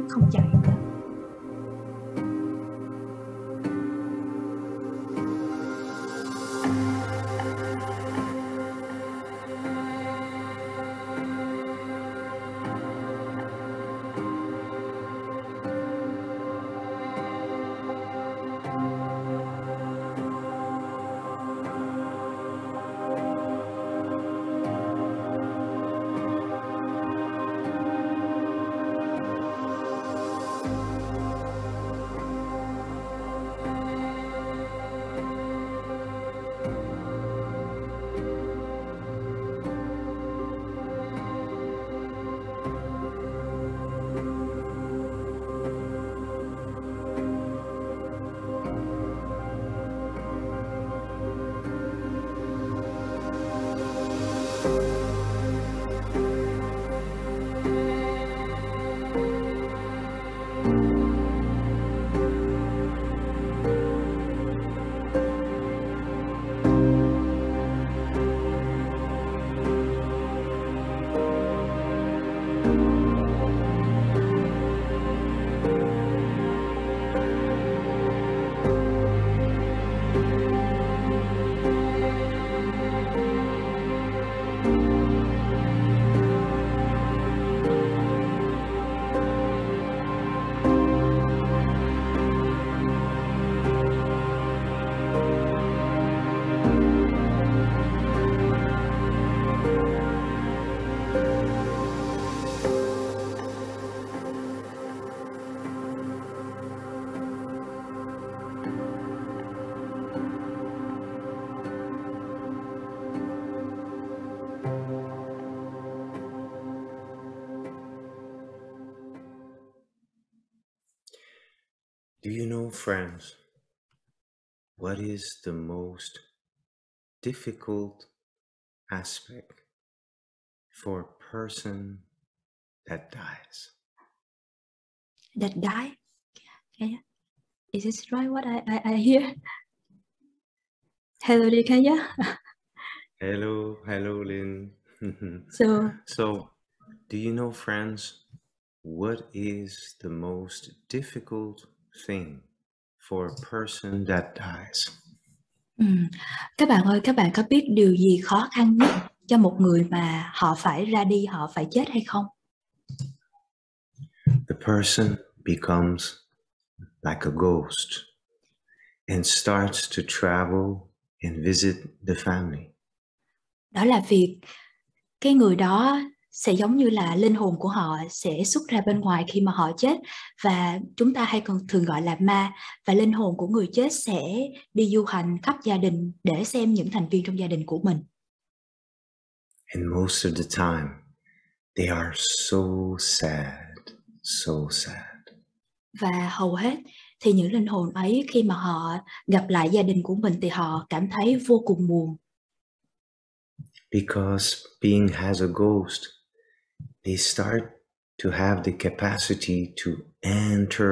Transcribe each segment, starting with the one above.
không chạy nữa. Do you know, friends, what is the most difficult aspect for a person that dies? That die? Okay. Is this right what I hear? Hello, Dekaya. Hello, Lynn. So, do you know, friends, what is the most difficult thing for a person that dies? Các bạn ơi, các bạn có biết điều gì khó khăn nhất cho một người mà họ phải ra đi, họ phải chết hay không? The person becomes like a ghost and starts to travel and visit the family. Đó là việc cái người đó sẽ giống như là linh hồn của họ sẽ xuất ra bên ngoài khi mà họ chết, và chúng ta hay còn thường gọi là ma, và linh hồn của người chết sẽ đi du hành khắp gia đình để xem những thành viên trong gia đình của mình. And most of the time they are so sad. Và hầu hết thì những linh hồn ấy khi mà họ gặp lại gia đình của mình thì họ cảm thấy vô cùng buồn. Because being as a ghost, they start to have the capacity to enter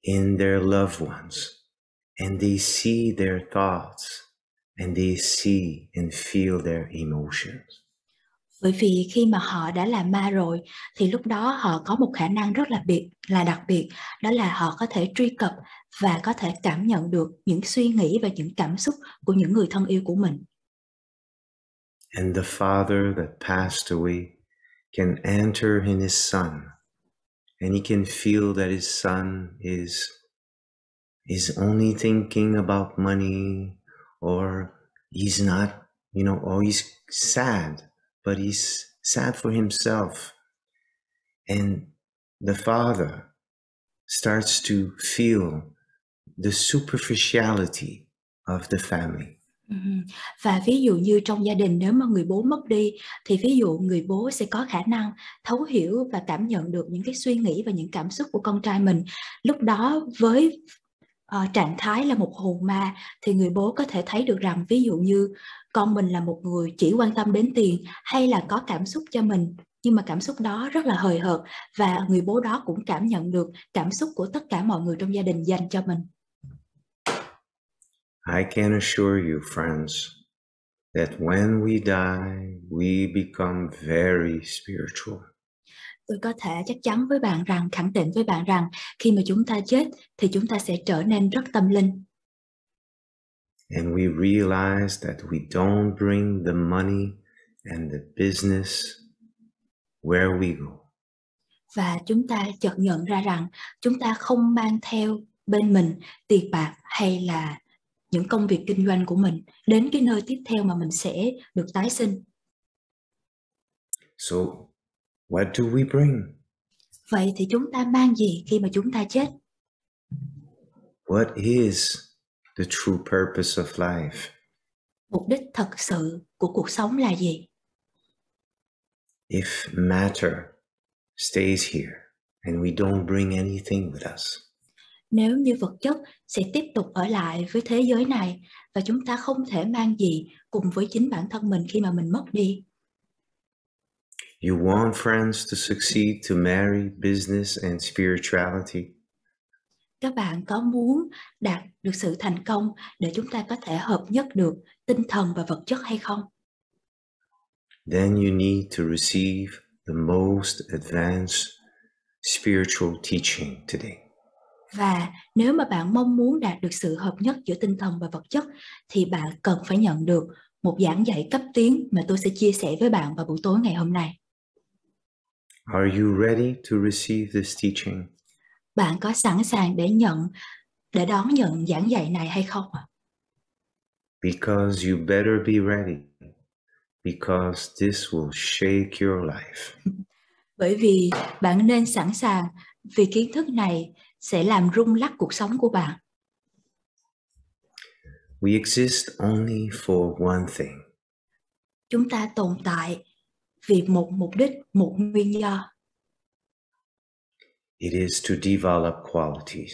in their loved ones, and they see their thoughts, and they see and feel their emotions. Bởi vì khi mà họ đã là ma rồi thì lúc đó họ có một khả năng rất là đặc biệt, đó là họ có thể truy cập và có thể cảm nhận được những suy nghĩ và những cảm xúc của những người thân yêu của mình. And the father that passed away can enter in his son, and he can feel that his son is only thinking about money, or he's not, or he's sad, but he's sad for himself. And the father starts to feel the superficiality of the family. Và ví dụ như trong gia đình, nếu mà người bố mất đi thì ví dụ người bố sẽ có khả năng thấu hiểu và cảm nhận được những cái suy nghĩ và những cảm xúc của con trai mình. Lúc đó với trạng thái là một hồn ma thì người bố có thể thấy được rằng ví dụ như con mình là một người chỉ quan tâm đến tiền hay là có cảm xúc cho mình, nhưng mà cảm xúc đó rất là hời hợt, và người bố đó cũng cảm nhận được cảm xúc của tất cả mọi người trong gia đình dành cho mình. I can assure you, friends, that when we die, we become very spiritual. Tôi có thể chắc chắn với bạn rằng, khẳng định với bạn rằng khi mà chúng ta chết thì chúng ta sẽ trở nên rất tâm linh. And we realize that we don't bring the money and the business where we go. Và chúng ta chợt nhận ra rằng chúng ta không mang theo bên mình tiền bạc hay là những công việc kinh doanh của mình đến cái nơi tiếp theo mà mình sẽ được tái sinh. So, what do we bring? Vậy thì chúng ta mang gì khi mà chúng ta chết? What is the true purpose of life? Mục đích thật sự của cuộc sống là gì? If matter stays here and we don't bring anything with us, Nếu như vật chất sẽ tiếp tục ở lại với thế giới này và chúng ta không thể mang gì cùng với chính bản thân mình khi mà mình mất đi. you want friends to succeed, to marry, business and spirituality. Các bạn có muốn đạt được sự thành công để chúng ta có thể hợp nhất được tinh thần và vật chất hay không? Then you need to receive the most advanced spiritual teaching today. Và nếu mà bạn mong muốn đạt được sự hợp nhất giữa tinh thần và vật chất thì bạn cần phải nhận được một giảng dạy cấp tiến mà tôi sẽ chia sẻ với bạn vào buổi tối ngày hôm nay. Are you ready to receive this teaching? Bạn có sẵn sàng để đón nhận giảng dạy này hay không ạ? Because you better be ready, because this will shake your life. Bởi vì bạn nên sẵn sàng vì kiến thức này sẽ làm rung lắc cuộc sống của bạn. We exist only for one thing. Chúng ta tồn tại vì một mục đích, một nguyên do. It is to develop qualities.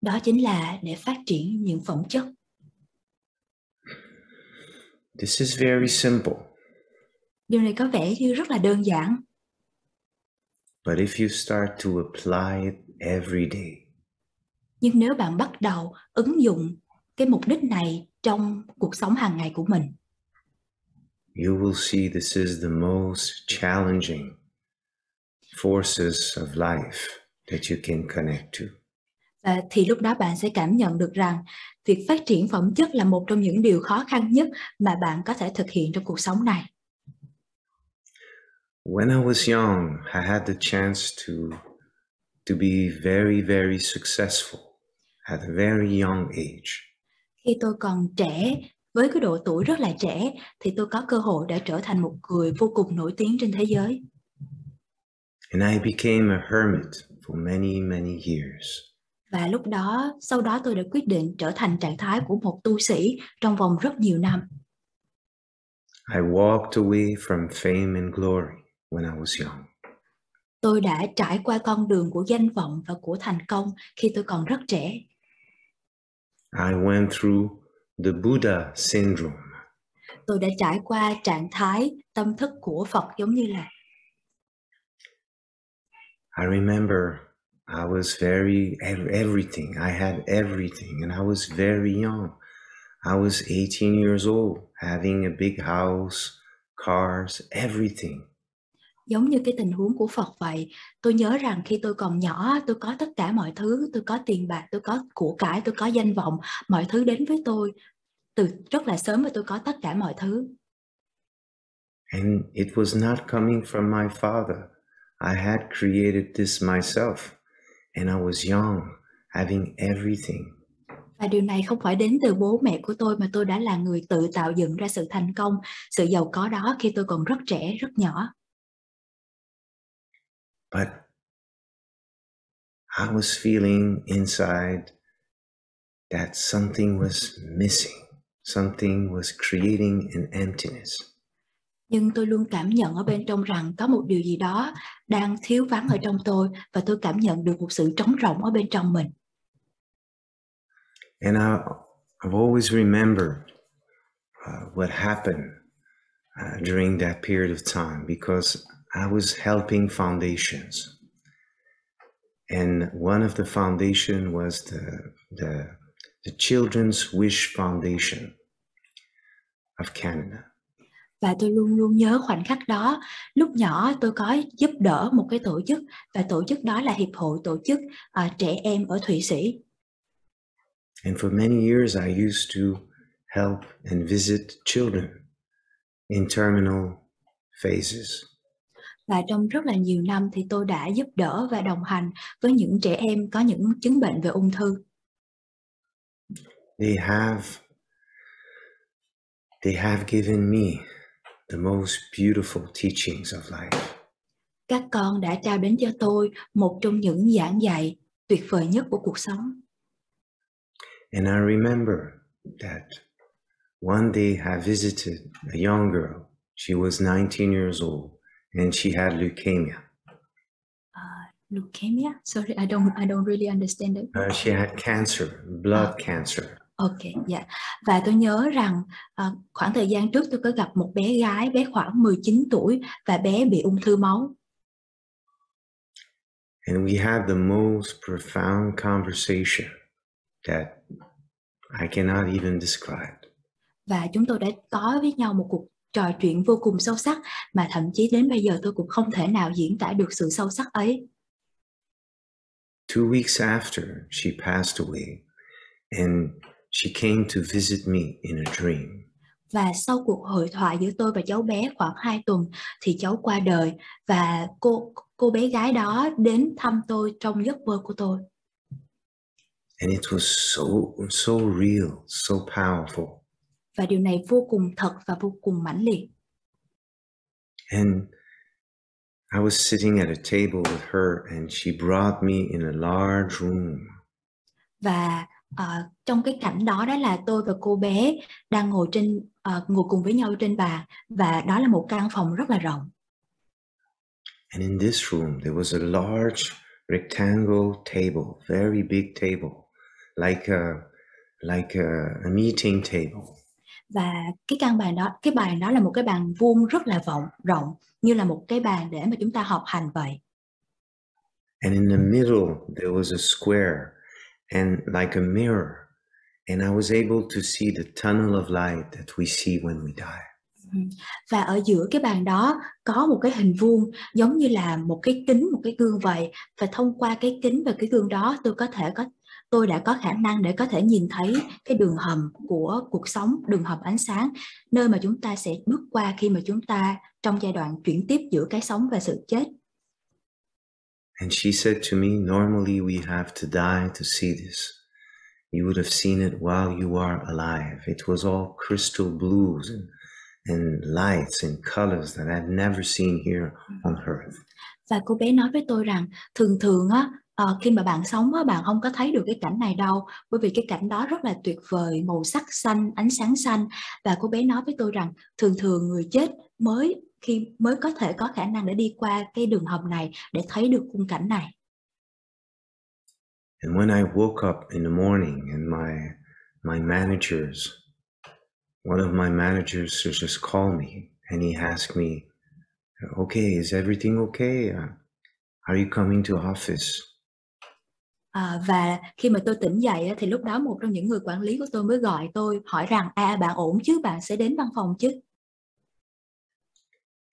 Đó chính là để phát triển những phẩm chất. This is very simple. Điều này có vẻ như rất là đơn giản. But if you start to apply it every day, Nhưng nếu bạn bắt đầu ứng dụng cái mục đích này trong cuộc sống hàng ngày của mình, you will see this is the most challenging forces of life that you can connect to. và thì lúc đó bạn sẽ cảm nhận được rằng việc phát triển phẩm chất là một trong những điều khó khăn nhất mà bạn có thể thực hiện trong cuộc sống này. When I was young, I had the chance to be very, very successful at a very young age. Khi tôi còn trẻ, với cái độ tuổi rất là trẻ, thì tôi có cơ hội để trở thành một người vô cùng nổi tiếng trên thế giới. And I became a hermit for many, many years. Và lúc đó, sau đó tôi đã quyết định trở thành trạng thái của một tu sĩ trong vòng rất nhiều năm. I walked away from fame and glory when I was young. Tôi đã trải qua con đường của danh vọng và của thành công khi tôi còn rất trẻ. I went through the Buddha syndrome. Tôi đã trải qua trạng thái tâm thức của Phật, giống như là I remember I was everything. I had everything and I was very young. I was 18 years old, having a big house, cars, everything. giống như cái tình huống của Phật vậy. Tôi nhớ rằng khi tôi còn nhỏ, tôi có tất cả mọi thứ, tôi có tiền bạc, tôi có của cải, tôi có danh vọng, mọi thứ đến với tôi từ rất là sớm và tôi có tất cả mọi thứ. And it was not coming from my father. I had created this myself and I was young, having everything. Và điều này không phải đến từ bố mẹ của tôi mà tôi đã là người tự tạo dựng ra sự thành công, sự giàu có đó khi tôi còn rất trẻ, rất nhỏ. But I was feeling inside that something was missing. Something was creating an emptiness. Nhưng tôi luôn cảm nhận ở bên trong rằng có một điều gì đó đang thiếu vắng ở trong tôi và tôi cảm nhận được một sự trống rỗng ở bên trong mình. And I've always remembered what happened during that period of time because I was helping foundations. And one of the foundation was the Children's Wish Foundation of Canada. Và tôi luôn luôn nhớ khoảnh khắc đó. Lúc nhỏ tôi có giúp đỡ một cái tổ chức, và tổ chức đó là Hiệp hội Tổ chức Trẻ Em ở Thụy Sĩ. And for many years I used to help and visit children in terminal phases. Và trong rất là nhiều năm thì tôi đã giúp đỡ và đồng hành với những trẻ em có những chứng bệnh về ung thư. They have given me the most beautiful teachings of life. Các con đã trao đến cho tôi một trong những giảng dạy tuyệt vời nhất của cuộc sống. And I remember that one day I visited a young girl. She was 19 years old and she had leukemia. Leukemia? Sorry, I don't really understand it. She had cancer, blood cancer. Ok, dạ. Và tôi nhớ rằng khoảng thời gian trước tôi có gặp một bé gái, bé khoảng 19 tuổi và bé bị ung thư máu. And we had the most profound conversation that I cannot even describe. Và chúng tôi đã có với nhau một cuộc trò chuyện vô cùng sâu sắc mà thậm chí đến bây giờ tôi cũng không thể nào diễn tả được sự sâu sắc ấy. 2 weeks after she passed away, and she came to visit me in a dream. Và sau cuộc hội thoại giữa tôi và cháu bé khoảng 2 tuần thì cháu qua đời, và cô bé gái đó đến thăm tôi trong giấc mơ của tôi. And it was so real, so powerful. Và điều này vô cùng thật và vô cùng mãnh liệt. And I was sitting at a table with her and she brought me in a large room. Và trong cái cảnh đó, đó là tôi và cô bé đang ngồi cùng với nhau trên bàn, và đó là một căn phòng rất là rộng. And in this room there was a large rectangle table, very big table, like a meeting table. Và cái bàn đó là một cái bàn vuông rất là rộng, như là một cái bàn để mà chúng ta họp hành vậy. And in the middle there was a square and like a mirror, and I was able to see the tunnel of light that we see when we die. Và ở giữa cái bàn đó có một cái hình vuông giống như là một cái kính, một cái gương vậy, và thông qua cái kính và cái gương đó tôi đã có khả năng để có thể nhìn thấy cái đường hầm của cuộc sống, đường hầm ánh sáng, nơi mà chúng ta sẽ bước qua khi mà chúng ta trong giai đoạn chuyển tiếp giữa cái sống và sự chết. And she said to me, normally we have to die to see this. You would have seen it while you are alive. It was all crystal blues and lights and colors that I've never seen here on earth. Và cô bé nói với tôi rằng thường á, khi mà bạn sống á, bạn không có thấy được cái cảnh này đâu, bởi vì cái cảnh đó rất là tuyệt vời, màu sắc xanh, ánh sáng xanh. Và cô bé nói với tôi rằng thường người chết mới có thể có khả năng để đi qua cái đường hầm này để thấy được khung cảnh này. And when I woke up in the morning and my managers, one of my managers just called me and he asked me, okay, is everything okay? Are you coming to office? Và khi mà tôi tỉnh dậy thì lúc đó một trong những người quản lý của tôi mới gọi tôi, hỏi rằng bạn ổn chứ, bạn sẽ đến văn phòng chứ?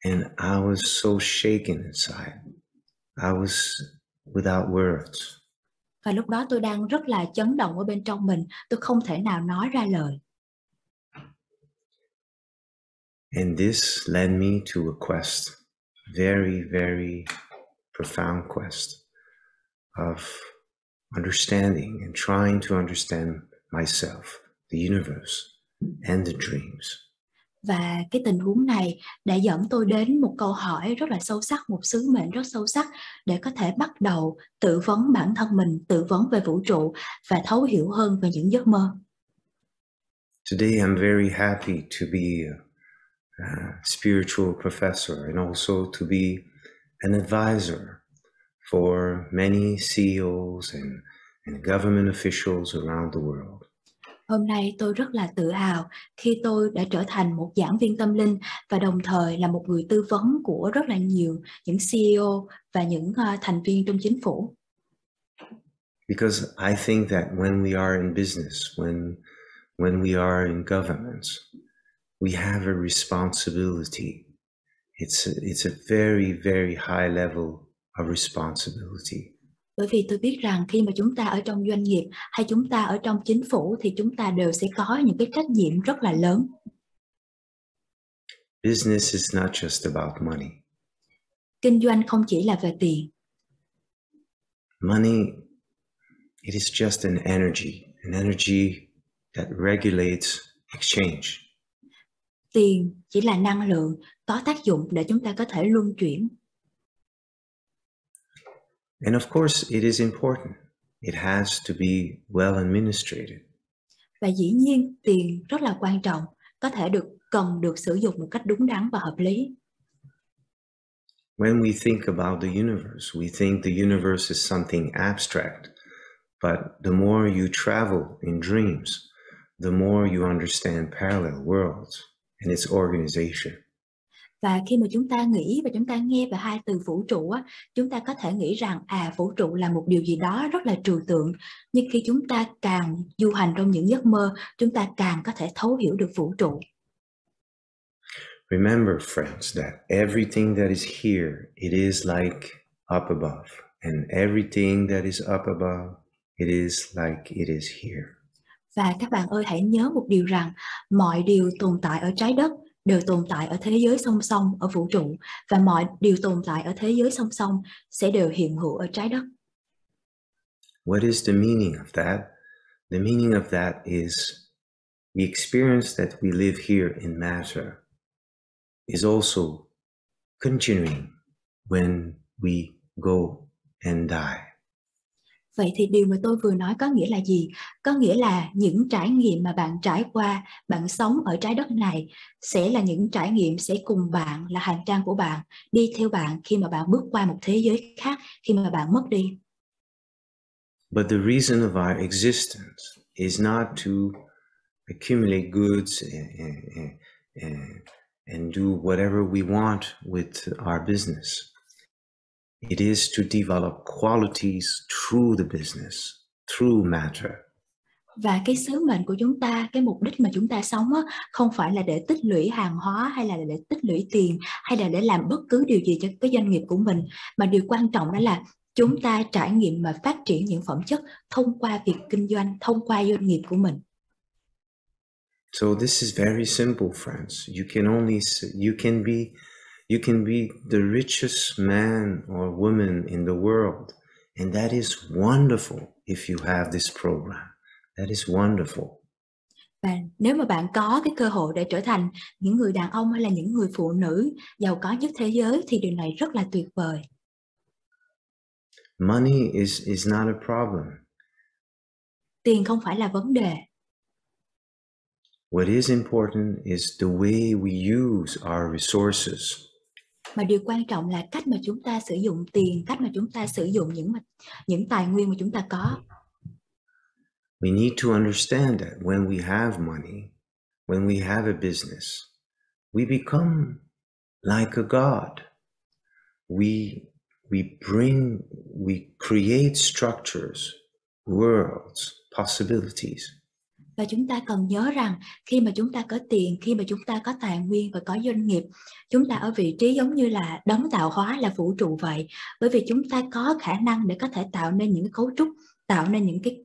And I was so shaken inside. I was without words. Và lúc đó tôi đang rất là chấn động ở bên trong mình, tôi không thể nào nói ra lời. And this led me to a quest, very, very profound quest of understanding and trying to understand myself, the universe, and the dreams. Và cái tình huống này đã dẫn tôi đến một câu hỏi rất là sâu sắc, một sứ mệnh rất sâu sắc để có thể bắt đầu tự vấn bản thân mình, tự vấn về vũ trụ và thấu hiểu hơn về những giấc mơ. Today I'm very happy to be a spiritual professor and also to be an advisor for many CEOs and government officials around the world. Hôm nay tôi rất là tự hào khi tôi đã trở thành một giảng viên tâm linh và đồng thời là một người tư vấn của rất là nhiều những CEO và những thành viên trong chính phủ. Because I think that when we are in business, when we are in governments, we have a responsibility. It's a very, very high level of responsibility. Bởi vì tôi biết rằng khi mà chúng ta ở trong doanh nghiệp hay chúng ta ở trong chính phủ thì chúng ta đều sẽ có những cái trách nhiệm rất là lớn. Business is not just about money. Kinh doanh không chỉ là về tiền. Money, it is just an energy that regulates exchange. Tiền chỉ là năng lượng có tác dụng để chúng ta có thể luân chuyển. And of course, it is important. It has to be well administrated. Và dĩ nhiên tiền rất là quan trọng, cần được sử dụng một cách đúng đắn và hợp lý. When we think about the universe, we think the universe is something abstract. But the more you travel in dreams, the more you understand parallel worlds and its organization. Và khi mà chúng ta nghĩ và chúng ta nghe về hai từ vũ trụ á, chúng ta có thể nghĩ rằng vũ trụ là một điều gì đó rất là trừu tượng. Nhưng khi chúng ta càng du hành trong những giấc mơ, chúng ta càng có thể thấu hiểu được vũ trụ. Remember, friends, that everything that is here, it is like up above. And everything that is up above, it is like it is here. Và các bạn ơi, hãy nhớ một điều rằng mọi điều tồn tại ở trái đất đều tồn tại ở thế giới song song ở vũ trụ, và mọi điều tồn tại ở thế giới song song sẽ đều hiện hữu ở trái đất. What is the meaning of that? The meaning of that is the experience that we live here in matter is also continuing when we go and die. Vậy thì điều mà tôi vừa nói có nghĩa là gì? Có nghĩa là những trải nghiệm mà bạn trải qua, bạn sống ở trái đất này sẽ là những trải nghiệm sẽ cùng bạn, là hành trang của bạn, đi theo bạn khi mà bạn bước qua một thế giới khác, khi mà bạn mất đi. But the reason of our existence is not to accumulate goods and do whatever we want with our business. It is to develop qualities through the business, through matter. Và cái sứ mệnh của chúng ta, cái mục đích mà chúng ta sống á, không phải là để tích lũy hàng hóa hay là để tích lũy tiền hay là để làm bất cứ điều gì cho cái doanh nghiệp của mình, mà điều quan trọng đó là chúng ta trải nghiệm và phát triển những phẩm chất thông qua việc kinh doanh, thông qua doanh nghiệp của mình. So this is very simple, friends. You can be the richest man or woman in the world, and that is wonderful if you have this program. That is wonderful. Và nếu mà bạn có cái cơ hội để trở thành những người đàn ông hay là những người phụ nữ giàu có nhất thế giới thì điều này rất là tuyệt vời. Money is not a problem. Tiền không phải là vấn đề. What is important is the way we use our resources. Mà điều quan trọng là cách mà chúng ta sử dụng tiền, cách mà chúng ta sử dụng những tài nguyên mà chúng ta có. We need to understand that when we have money, when we have a business, we become like a god. We create structures, worlds, possibilities. Và chúng ta cần nhớ rằng khi mà chúng ta có tiền, khi mà chúng ta có tài nguyên và có doanh nghiệp, chúng ta ở vị trí giống như là đấng tạo hóa, là vũ trụ vậy. Bởi vì chúng ta có khả năng để có thể tạo nên những cái cấu trúc, tạo nên những cái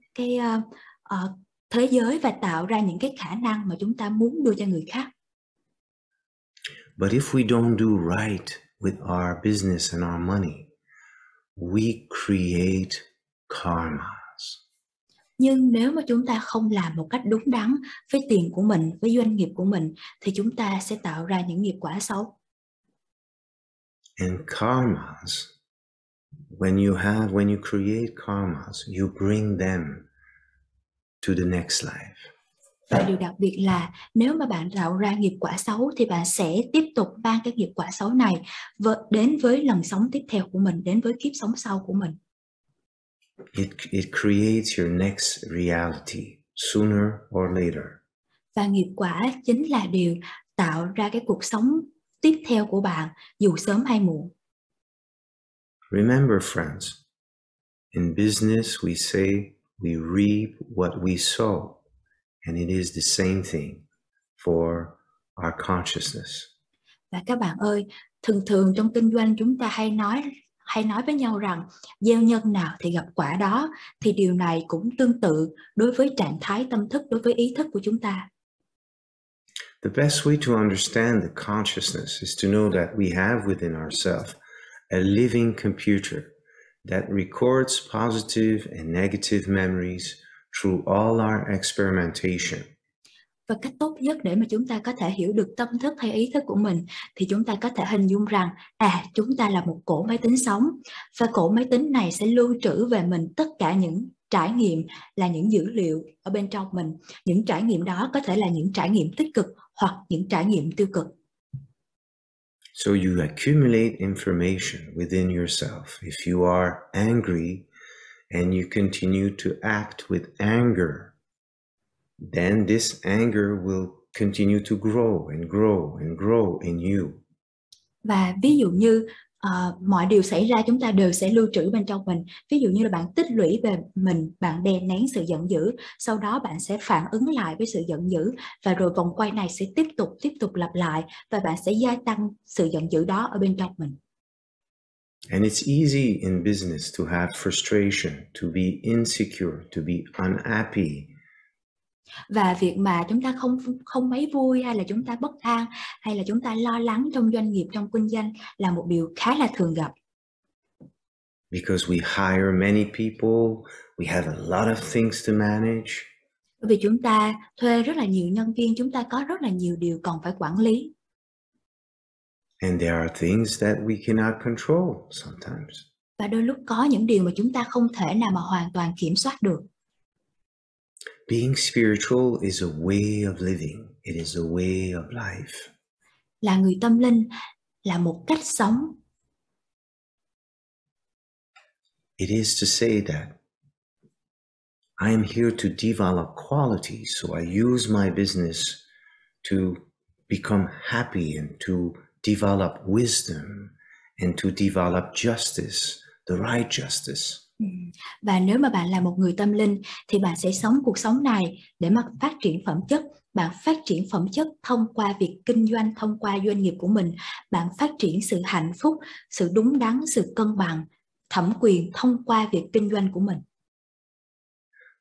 thế giới và tạo ra những cái khả năng mà chúng ta muốn đưa cho người khác. But if we don't do right with our business and our money, we create karmas. Nhưng nếu mà chúng ta không làm một cách đúng đắn với tiền của mình, với doanh nghiệp của mình, thì chúng ta sẽ tạo ra những nghiệp quả xấu. And karmas, when you create karmas, you bring them to the next life. Và điều đặc biệt là nếu mà bạn tạo ra nghiệp quả xấu thì bạn sẽ tiếp tục mang cái nghiệp quả xấu này đến với lần sống tiếp theo của mình, đến với kiếp sống sau của mình. It creates your next reality sooner or later. Và nghiệp quả chính là điều tạo ra cái cuộc sống tiếp theo của bạn, dù sớm hay muộn. Remember, friends, in business we say we reap what we sow, and it is the same thing for our consciousness. Và các bạn ơi, thường thường trong kinh doanh chúng ta hay nói với nhau rằng gieo nhân nào thì gặp quả đó, thì điều này cũng tương tự đối với trạng thái tâm thức, đối với ý thức của chúng ta. The best way to understand the consciousness is to know that we have within ourselves a living computer that records positive and negative memories through all our experimentation. Và cách tốt nhất để mà chúng ta có thể hiểu được tâm thức hay ý thức của mình thì chúng ta có thể hình dung rằng chúng ta là một cỗ máy tính sống, và cỗ máy tính này sẽ lưu trữ về mình tất cả những trải nghiệm, là những dữ liệu ở bên trong mình. Những trải nghiệm đó có thể là những trải nghiệm tích cực hoặc những trải nghiệm tiêu cực. So you accumulate information within yourself. If you are angry and you continue to act with anger, then this anger will continue to grow and grow and grow in you. Và ví dụ như mọi điều xảy ra chúng ta đều sẽ lưu trữ bên trong mình. Ví dụ như là bạn tích lũy về mình, bạn đè nén sự giận dữ, sau đó bạn sẽ phản ứng lại với sự giận dữ, và rồi vòng quay này sẽ tiếp tục lặp lại, và bạn sẽ gia tăng sự giận dữ đó ở bên trong mình. And it's easy in business to have frustration, to be insecure, to be unhappy. Và việc mà chúng ta không mấy vui, hay là chúng ta bất an, hay là chúng ta lo lắng trong doanh nghiệp, trong kinh doanh là một điều khá là thường gặp. Because we hire many people, we have a lot of things to manage. Bởi vì chúng ta thuê rất là nhiều nhân viên, chúng ta có rất là nhiều điều cần phải quản lý. And there are things that we cannot control sometimes. Và đôi lúc có những điều mà chúng ta không thể nào mà hoàn toàn kiểm soát được. Being spiritual is a way of living. It is a way of life. Là người tâm linh là một cách sống. It is to say that I am here to develop quality, so I use my business to become happy and to develop wisdom and to develop justice, the right justice. Và nếu mà bạn là một người tâm linh thì bạn sẽ sống cuộc sống này để mà phát triển phẩm chất. Bạn phát triển phẩm chất thông qua việc kinh doanh, thông qua doanh nghiệp của mình. Bạn phát triển sự hạnh phúc, sự đúng đắn, sự cân bằng, thẩm quyền thông qua việc kinh doanh của mình.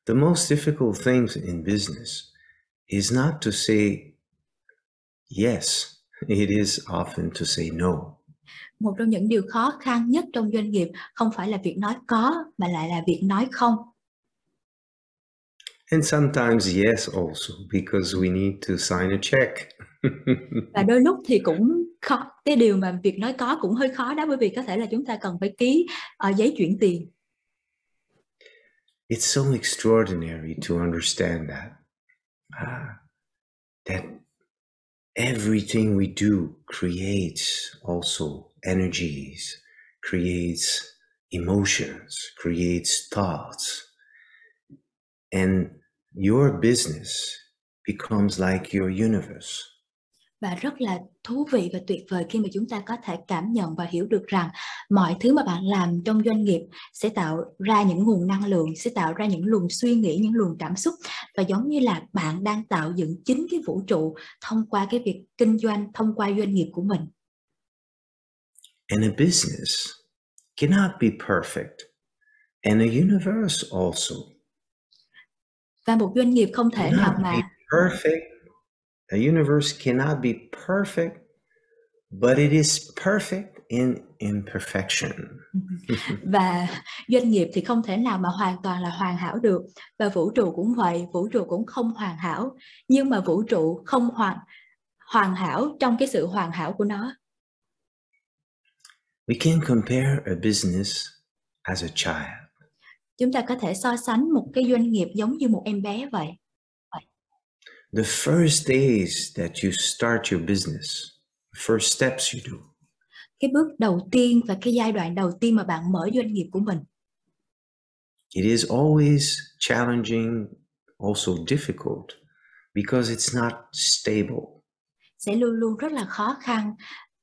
The most difficult things in business is not to say yes, it is often to say no. Một trong những điều khó khăn nhất trong doanh nghiệp không phải là việc nói có, mà lại là việc nói không. And sometimes yes also, because we need to sign a check. Và đôi lúc thì cũng khó. Cái điều mà việc nói có cũng hơi khó đó, bởi vì có thể là chúng ta cần phải ký giấy chuyển tiền. It's so extraordinary to understand that everything we do creates also energies, creates emotions, creates thoughts. And your business becomes like your universe. Và rất là thú vị và tuyệt vời khi mà chúng ta có thể cảm nhận và hiểu được rằng mọi thứ mà bạn làm trong doanh nghiệp sẽ tạo ra những nguồn năng lượng, sẽ tạo ra những luồng suy nghĩ, những luồng cảm xúc. Và giống như là bạn đang tạo dựng chính cái vũ trụ thông qua cái việc kinh doanh, thông qua doanh nghiệp của mình. And a business cannot be perfect. And a universe also. Và một doanh nghiệp không thể nào mà perfect. A universe cannot be perfect, but it is perfect in imperfection. Và doanh nghiệp thì không thể nào mà hoàn toàn là hoàn hảo được. Và vũ trụ cũng vậy, vũ trụ cũng không hoàn hảo. Nhưng mà vũ trụ không hoàn hảo trong cái sự hoàn hảo của nó. We can compare a business as a child. Chúng ta có thể so sánh một cái doanh nghiệp giống như một em bé vậy. The first days that you start your business, first steps you do. Cái bước đầu tiên và cái giai đoạn đầu tiên mà bạn mở doanh nghiệp của mình. It is always challenging, also difficult, because it's not stable. Sẽ luôn luôn rất là khó khăn,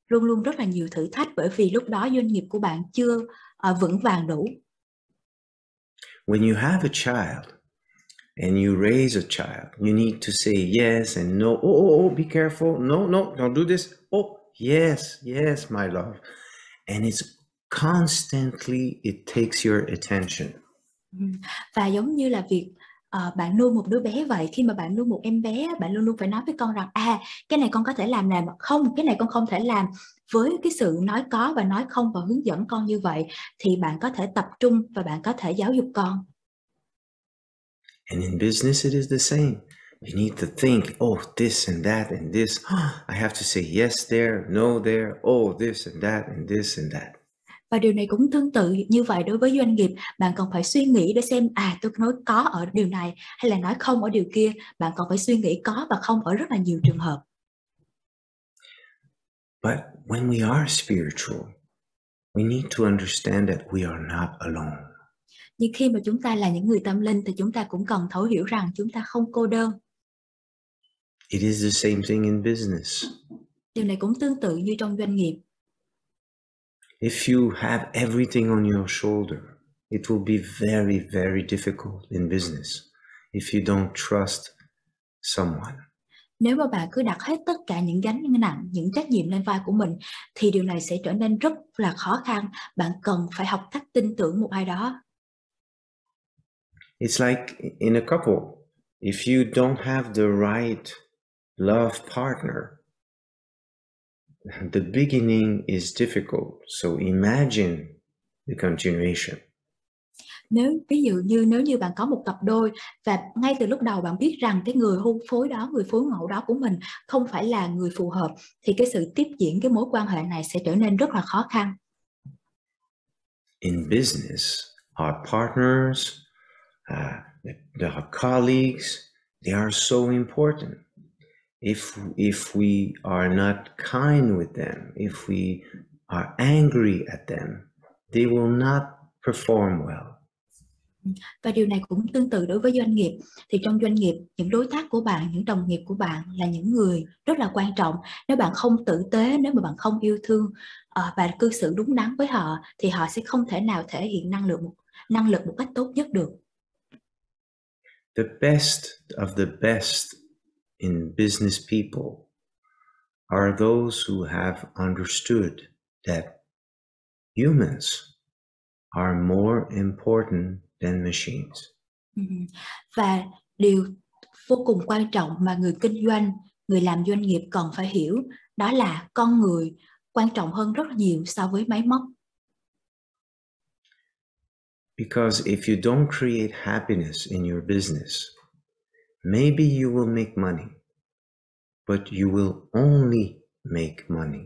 luôn luôn rất là nhiều thử thách, bởi vì lúc đó doanh nghiệp của bạn chưa vững vàng đủ. When you have a child, and you raise a child, you need to say yes and no. Oh, be careful. No, don't do this. Oh, yes, my love. And it's constantly, it takes your attention. Và giống như là việc bạn nuôi một đứa bé vậy, khi mà bạn nuôi một em bé, bạn luôn luôn phải nói với con rằng cái này con có thể làm không, cái này con không thể làm. Với cái sự nói có và nói không và hướng dẫn con như vậy thì bạn có thể tập trung và bạn có thể giáo dục con. And in business it is the same. You need to think, oh, this and that and this. I have to say yes there, no there. Oh, this and that and this and that. Và điều này cũng tương tự như vậy đối với doanh nghiệp. Bạn còn phải suy nghĩ để xem tôi nói có ở điều này hay là nói không ở điều kia. Bạn còn phải suy nghĩ có và không ở rất là nhiều trường hợp. But when we are spiritual, we need to understand that we are not alone. Nhưng khi mà chúng ta là những người tâm linh thì chúng ta cũng cần thấu hiểu rằng chúng ta không cô đơn. It is the same thing in business. Điều này cũng tương tự như trong doanh nghiệp. If you have everything on your shoulder, it will be very, very difficult in business if you don't trust someone. Nếu mà bạn cứ đặt hết tất cả những gánh nặng, những trách nhiệm lên vai của mình thì điều này sẽ trở nên rất là khó khăn. Bạn cần phải học cách tin tưởng một ai đó. It's like in a couple. If you don't have the right love partner, the beginning is difficult. So imagine the continuation. Nếu như bạn có một cặp đôi và ngay từ lúc đầu bạn biết rằng cái người hôn phối đó, người phối ngẫu đó của mình không phải là người phù hợp thì cái sự tiếp diễn cái mối quan hệ này sẽ trở nên rất là khó khăn. In business, our partners, our colleagues, they are so important. If we are not kind with them, if we are angry at them, they will not perform well. Và điều này cũng tương tự đối với doanh nghiệp. Thì trong doanh nghiệp, những đối tác của bạn, những đồng nghiệp của bạn là những người rất là quan trọng. Nếu bạn không tử tế, nếu mà bạn không yêu thương và cư xử đúng đắn với họ thì họ sẽ không thể nào thể hiện năng lực một cách tốt nhất được. The best of the best in business people are those who have understood that humans are more important than machines. Và điều vô cùng quan trọng mà người kinh doanh, người làm doanh nghiệp cần phải hiểu đó là con người quan trọng hơn rất nhiều so với máy móc. Because if you don't create happiness in your business, maybe you will make money, but you will only make money.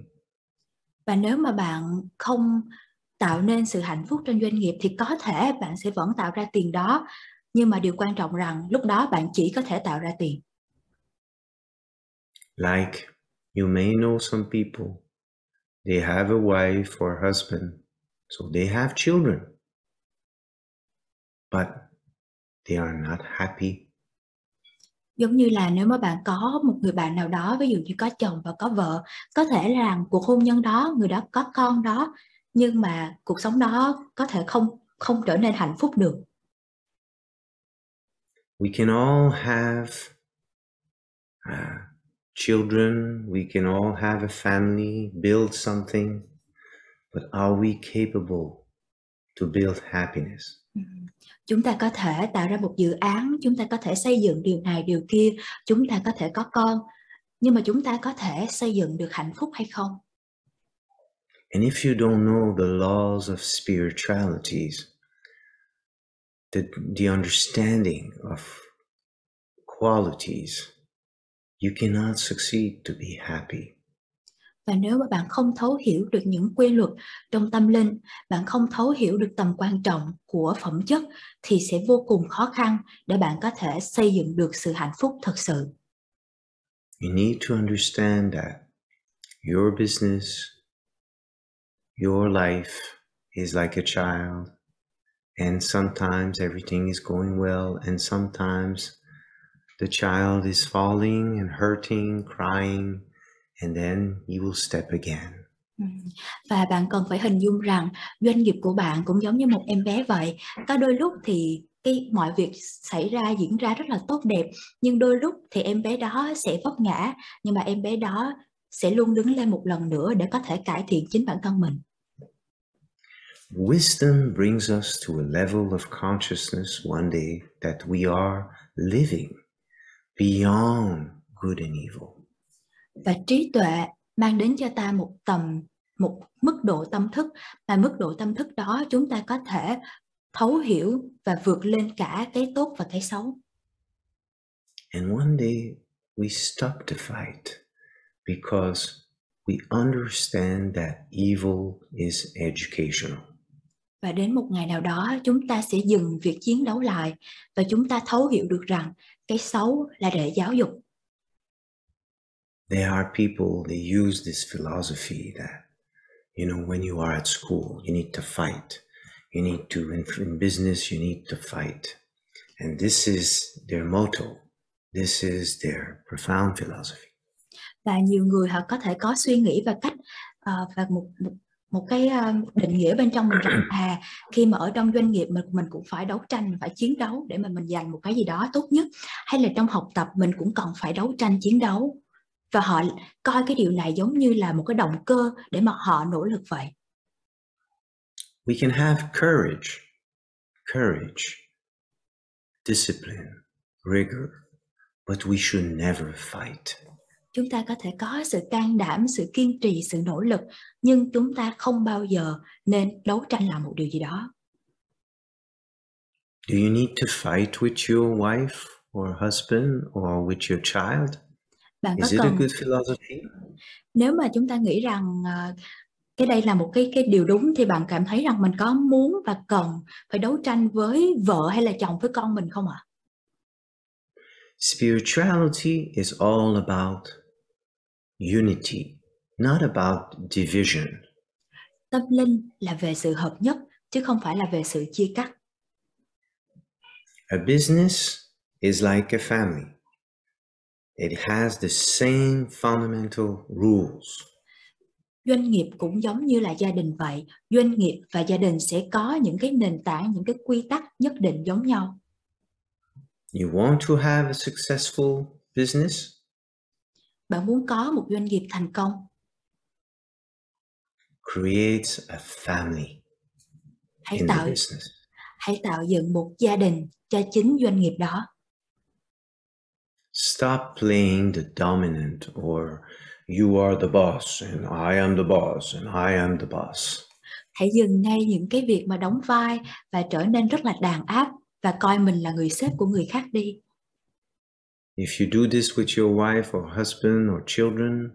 Và nếu mà bạn không tạo nên sự hạnh phúc trong doanh nghiệp thì có thể bạn sẽ vẫn tạo ra tiền đó, nhưng mà điều quan trọng rằng lúc đó bạn chỉ có thể tạo ra tiền. Like you may know some people, they have a wife or husband, so they have children, but they are not happy. Giống như là nếu mà bạn có một người bạn nào đó, ví dụ như có chồng và có vợ, có thể là cuộc hôn nhân đó, người đó có con đó, nhưng mà cuộc sống đó có thể không trở nên hạnh phúc được. We can all have children, we can all have a family, build something, but are we capable to build happiness? Chúng ta có thể tạo ra một dự án, chúng ta có thể xây dựng điều này, điều kia, chúng ta có thể có con, nhưng mà chúng ta có thể xây dựng được hạnh phúc hay không? And if you don't know the laws of spiritualities, the understanding of qualities, you cannot succeed to be happy. Và nếu mà bạn không thấu hiểu được những quy luật trong tâm linh, bạn không thấu hiểu được tầm quan trọng của phẩm chất thì sẽ vô cùng khó khăn để bạn có thể xây dựng được sự hạnh phúc thật sự. You need to understand that your business, your life is like a child, and sometimes everything is going well, and sometimes the child is falling and hurting, crying, and then you will step again. Và bạn cần phải hình dung rằng doanh nghiệp của bạn cũng giống như một em bé vậy. Có đôi lúc thì mọi việc xảy ra diễn ra rất là tốt đẹp, nhưng đôi lúc thì em bé đó sẽ vấp ngã, nhưng mà em bé đó sẽ luôn đứng lên một lần nữa để có thể cải thiện chính bản thân mình. Wisdom brings us to a level of consciousness one day that we are living beyond good and evil. Và trí tuệ mang đến cho ta một mức độ tâm thức, mà mức độ tâm thức đó chúng ta có thể thấu hiểu và vượt lên cả cái tốt và cái xấu. And one day we stop the fight because we understand that evil is educational. Và đến một ngày nào đó chúng ta sẽ dừng việc chiến đấu lại, và chúng ta thấu hiểu được rằng cái xấu là để giáo dục. There are people, they use this philosophy that, when you are at school, you need to fight. You need to, in business, you need to fight. And this is their motto. This is their profound philosophy. Và nhiều người họ có thể có suy nghĩ và cách và một cái định nghĩa bên trong mình rằng khi mà ở trong doanh nghiệp mình cũng phải đấu tranh, mình phải chiến đấu để mà mình giành một cái gì đó tốt nhất, hay là trong học tập mình cũng cần phải đấu tranh chiến đấu, và họ coi cái điều này giống như là một cái động cơ để mà họ nỗ lực vậy. We can have courage, discipline, rigor, but we should never fight. Chúng ta có thể có sự can đảm, sự kiên trì, sự nỗ lực, nhưng chúng ta không bao giờ nên đấu tranh làm một điều gì đó. Do you need to fight with your wife or husband or with your child? Bạn có Is it a cần, good philosophy? nếu mà chúng ta nghĩ rằng cái đây là một cái điều đúng, thì bạn cảm thấy rằng mình có muốn và cần phải đấu tranh với vợ hay là chồng, với con mình không ạ? Spirituality is all about unity, not about division. Tâm linh là về sự hợp nhất, chứ không phải là về sự chia cắt. A business is like a family. It has the same fundamental rules. Doanh nghiệp cũng giống như là gia đình vậy. Doanh nghiệp và gia đình sẽ có những cái nền tảng, những cái quy tắc nhất định giống nhau. You want to have a successful business? Bạn muốn có một doanh nghiệp thành công? Create a family in the business. Hãy tạo dựng một gia đình cho chính doanh nghiệp đó. Stop playing the dominant or you are the boss and I am the boss and I am the boss. Hãy dừng ngay những cái việc mà đóng vai và trở nên rất là đàn áp và coi mình là người sếp của người khác đi. If you do this with your wife or husband or children,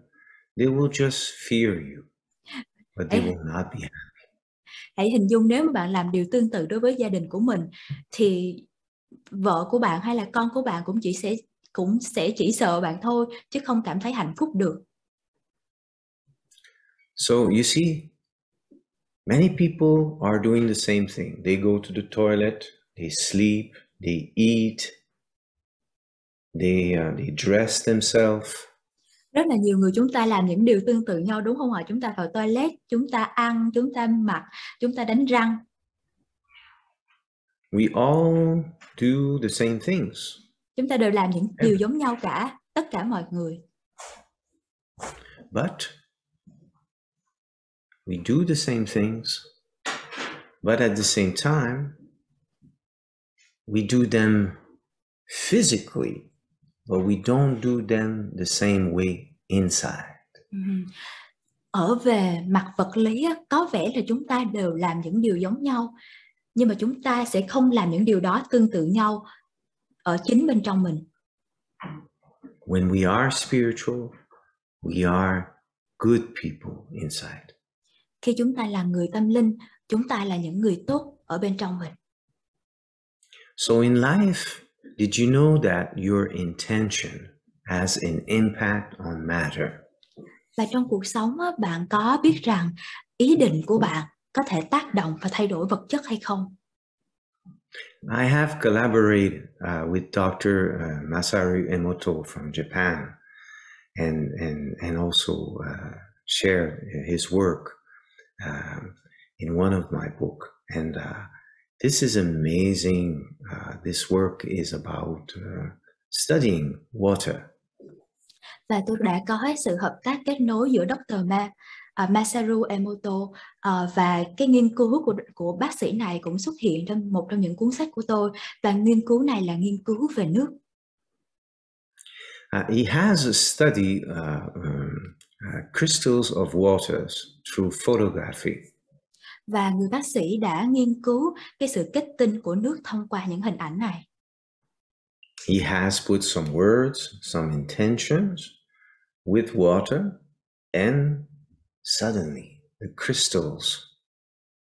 they will just fear you, but they will not be happy. Hãy hình dung nếu mà bạn làm điều tương tự đối với gia đình của mình, thì vợ của bạn hay là con của bạn cũng sẽ chỉ sợ bạn thôi, chứ không cảm thấy hạnh phúc được. So you see, many people are doing the same thing. They go to the toilet, they sleep, they eat, they dress themselves. Rất là nhiều người chúng ta làm những điều tương tự nhau, đúng không ạ? Chúng ta vào toilet, chúng ta ăn, chúng ta mặc, chúng ta đánh răng. We all do the same things. Chúng ta đều làm những điều giống nhau cả, tất cả mọi người. But we do the same things, but at the same time, we do them physically, but we don't do them the same way inside. Ở về mặt vật lý, có vẻ là chúng ta đều làm những điều giống nhau, nhưng mà chúng ta sẽ không làm những điều đó tương tự nhau ở chính bên trong mình. When we are spiritual, we are good people inside. Khi chúng ta là người tâm linh, chúng ta là những người tốt ở bên trong mình. So in life, did you know that your intention has an impact on matter? Và trong cuộc sống, bạn có biết rằng ý định của bạn có thể tác động và thay đổi vật chất hay không? I have collaborated with Dr. Masaru Emoto from Japan, and also shared his work in one of my book. And This is amazing. This work is about studying water. Và tôi đã có sự hợp tác kết nối giữa Dr. Masaru Emoto và cái nghiên cứu của bác sĩ này cũng xuất hiện trong một trong những cuốn sách của tôi, và nghiên cứu này là nghiên cứu về nước. He has studied crystals of waters through photography. Và người bác sĩ đã nghiên cứu cái sự kết tinh của nước thông qua những hình ảnh này. He has put some words, some intentions with water, and suddenly the crystals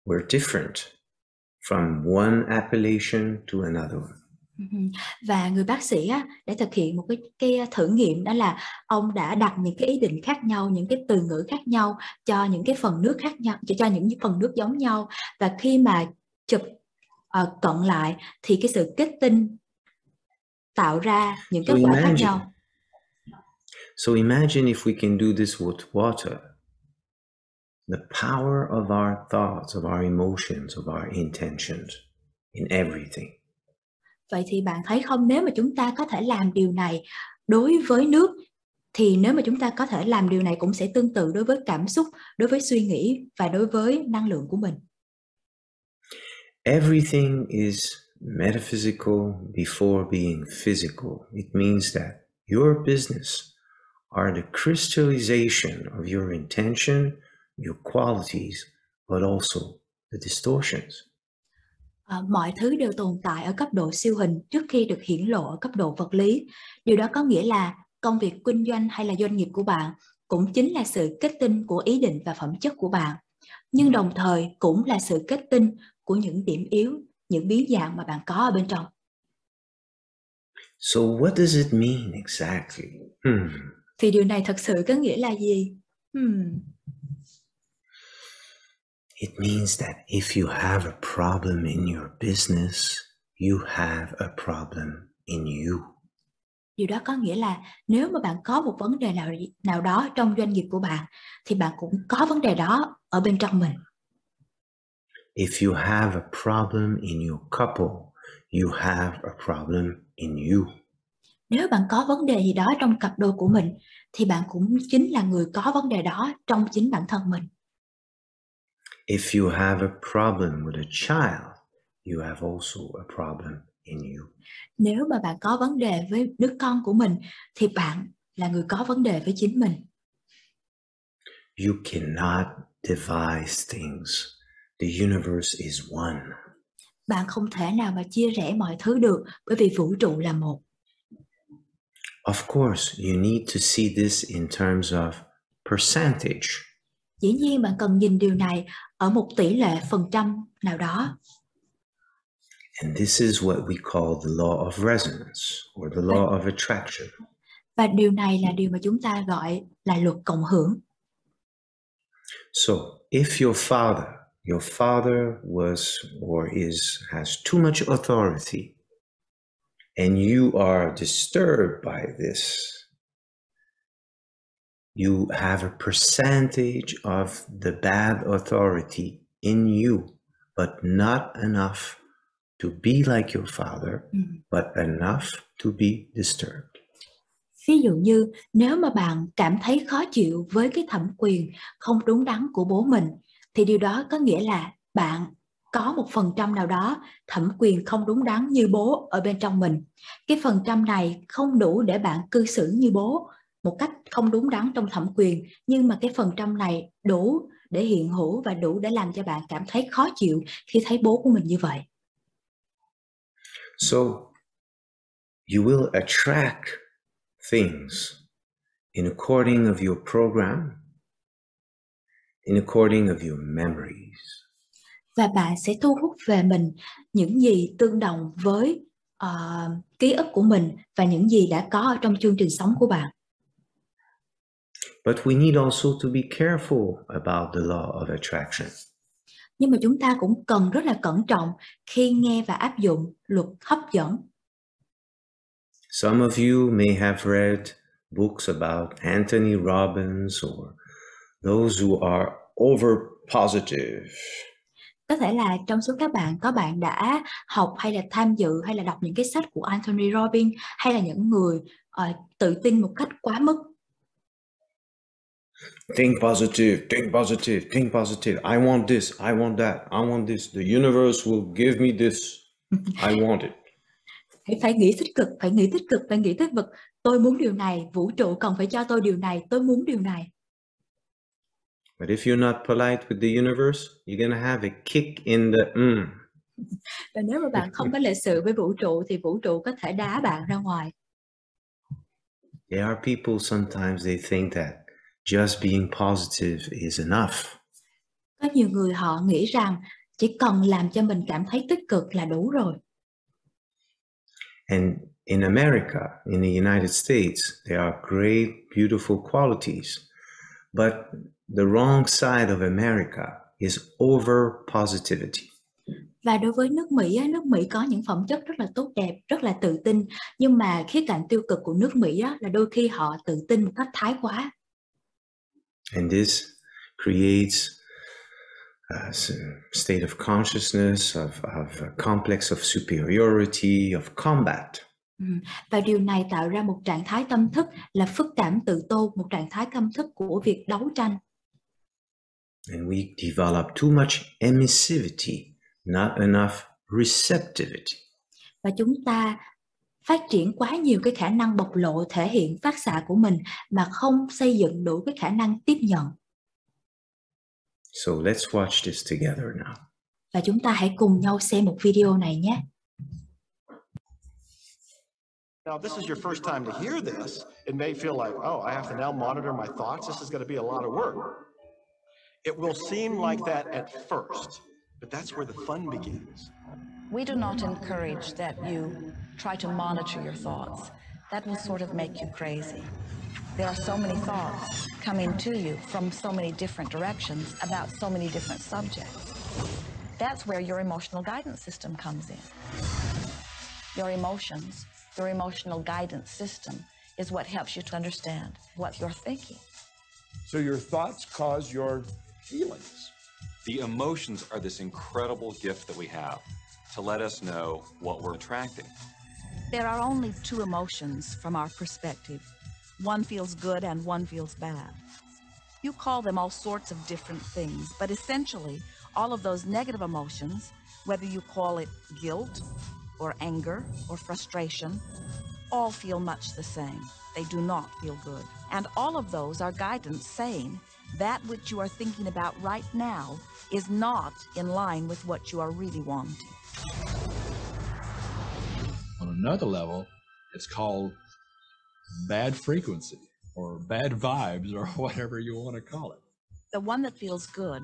were different from one appellation to another. Và người bác sĩ đã thực hiện một cái thử nghiệm, đó là ông đã đặt những cái ý định khác nhau, những cái từ ngữ khác nhau cho những cái phần nước khác nhau, cho những phần nước giống nhau, và khi mà chụp cận lại thì cái sự kết tinh tạo ra những kết quả khác nhau. So imagine if we can do this with water. The power of our thoughts, of our emotions, of our intentions in everything. Vậy thì bạn thấy không, nếu mà chúng ta có thể làm điều này đối với nước, thì nếu mà chúng ta có thể làm điều này cũng sẽ tương tự đối với cảm xúc, đối với suy nghĩ và đối với năng lượng của mình. Everything is metaphysical before being physical. It means that your business are the crystallization of your intention, your qualities, but also the distortions. Mọi thứ đều tồn tại ở cấp độ siêu hình trước khi được hiển lộ ở cấp độ vật lý. Điều đó có nghĩa là công việc kinh doanh hay là doanh nghiệp của bạn cũng chính là sự kết tinh của ý định và phẩm chất của bạn, nhưng đồng thời cũng là sự kết tinh của những điểm yếu, những biến dạng mà bạn có ở bên trong. So what does it mean exactly? Thì điều này thật sự có nghĩa là gì? It means that if you have a problem in your business, you have a problem in you. Điều đó có nghĩa là nếu mà bạn có một vấn đề nào đó trong doanh nghiệp của bạn, thì bạn cũng có vấn đề đó ở bên trong mình. If you have a problem in your couple, you have a problem in you. Nếu bạn có vấn đề gì đó trong cặp đôi của mình, thì bạn cũng chính là người có vấn đề đó trong chính bản thân mình. If you have a problem with a child, you have also a problem in you. Nếu mà bạn có vấn đề với đứa con của mình, thì bạn là người có vấn đề với chính mình. You cannot devise things. The universe is one. Bạn không thể nào mà chia rẽ mọi thứ được, bởi vì vũ trụ là một. Of course, you need to see this in terms of percentage. Dĩ nhiên bạn cần nhìn điều này ở một tỷ lệ phần trăm nào đó. And this is what we call the law of resonance or the law of attraction. Và điều này là điều mà chúng ta gọi là luật cộng hưởng. So, if your father was or has too much authority, and you are disturbed by this, you have a percentage of the bad authority in you, but not enough to be like your father, but enough to be disturbed. Ví dụ như nếu mà bạn cảm thấy khó chịu với cái thẩm quyền không đúng đắn của bố mình, thì điều đó có nghĩa là bạn có một phần trăm nào đó thẩm quyền không đúng đắn như bố ở bên trong mình. Cái phần trăm này không đủ để bạn cư xử như bố một cách không đúng đắn trong thẩm quyền, nhưng mà cái phần trăm này đủ để hiện hữu và đủ để làm cho bạn cảm thấy khó chịu khi thấy bố của mình như vậy. So, you will attract things in according of your program, in according of your memories. Và bạn sẽ thu hút về mình những gì tương đồng với ký ức của mình và những gì đã có ở trong chương trình sống của bạn. But we need also to be careful about the law of attraction. Nhưng mà chúng ta cũng cần rất là cẩn trọng khi nghe và áp dụng luật hấp dẫn. Some of you may have read books about Anthony Robbins or those who are over positive. Có thể là trong số các bạn có bạn đã học hay là tham dự hay là đọc những cái sách của Anthony Robbins, hay là những người tự tin một cách quá mức. Think positive, think positive, think positive. I want this, I want that, I want this. The universe will give me this. I want it. Phải nghĩ tích cực, phải nghĩ tích cực, phải nghĩ tích cực. Tôi muốn điều này, vũ trụ cần phải cho tôi điều này, tôi muốn điều này. But if you're not polite with the universe, you're gonna have a kick in the Và nếu mà bạn không có lịch sự với vũ trụ thì vũ trụ có thể đá bạn ra ngoài. There are people sometimes they think that just being positive is enough. Có nhiều người họ nghĩ rằng chỉ cần làm cho mình cảm thấy tích cực là đủ rồi. And in America, in the United States, there are great, beautiful qualities. But the wrong side of America is over positivity. Và đối với nước Mỹ có những phẩm chất rất là tốt đẹp, rất là tự tin. Nhưng mà khía cạnh tiêu cực của nước Mỹ là đôi khi họ tự tin một cách thái quá. And this creates a state of consciousness, of a complex of superiority, of combat. Và điều này tạo ra một trạng thái tâm thức là phức cảm tự tôn, một trạng thái tâm thức của việc đấu tranh. And we develop too much emissivity, not enough receptivity. Và chúng ta phát triển quá nhiều cái khả năng bộc lộ, thể hiện phát xạ của mình mà không xây dựng đủ cái khả năng tiếp nhận. So let's watch this together now. Và chúng ta hãy cùng nhau xem một video này nhé. Now, if this is your first time to hear this, it may feel like, oh, I have to now monitor my thoughts. This is going to be a lot of work. It will seem like that at first, but that's where the fun begins. We do not encourage that you try to monitor your thoughts. That will sort of make you crazy. There are so many thoughts coming to you from so many different directions about so many different subjects. That's where your emotional guidance system comes in. Your emotions, your emotional guidance system is what helps you to understand what you're thinking. So your thoughts cause your feelings. The emotions are this incredible gift that we have to let us know what we're attracting. There are only two emotions from our perspective. One feels good and one feels bad. You call them all sorts of different things, but essentially, all of those negative emotions, whether you call it guilt or anger or frustration, all feel much the same. They do not feel good. And all of those are guidance saying that which you are thinking about right now is not in line with what you are really wanting. On another level, it's called bad frequency or bad vibes or whatever you want to call it. The one that feels good,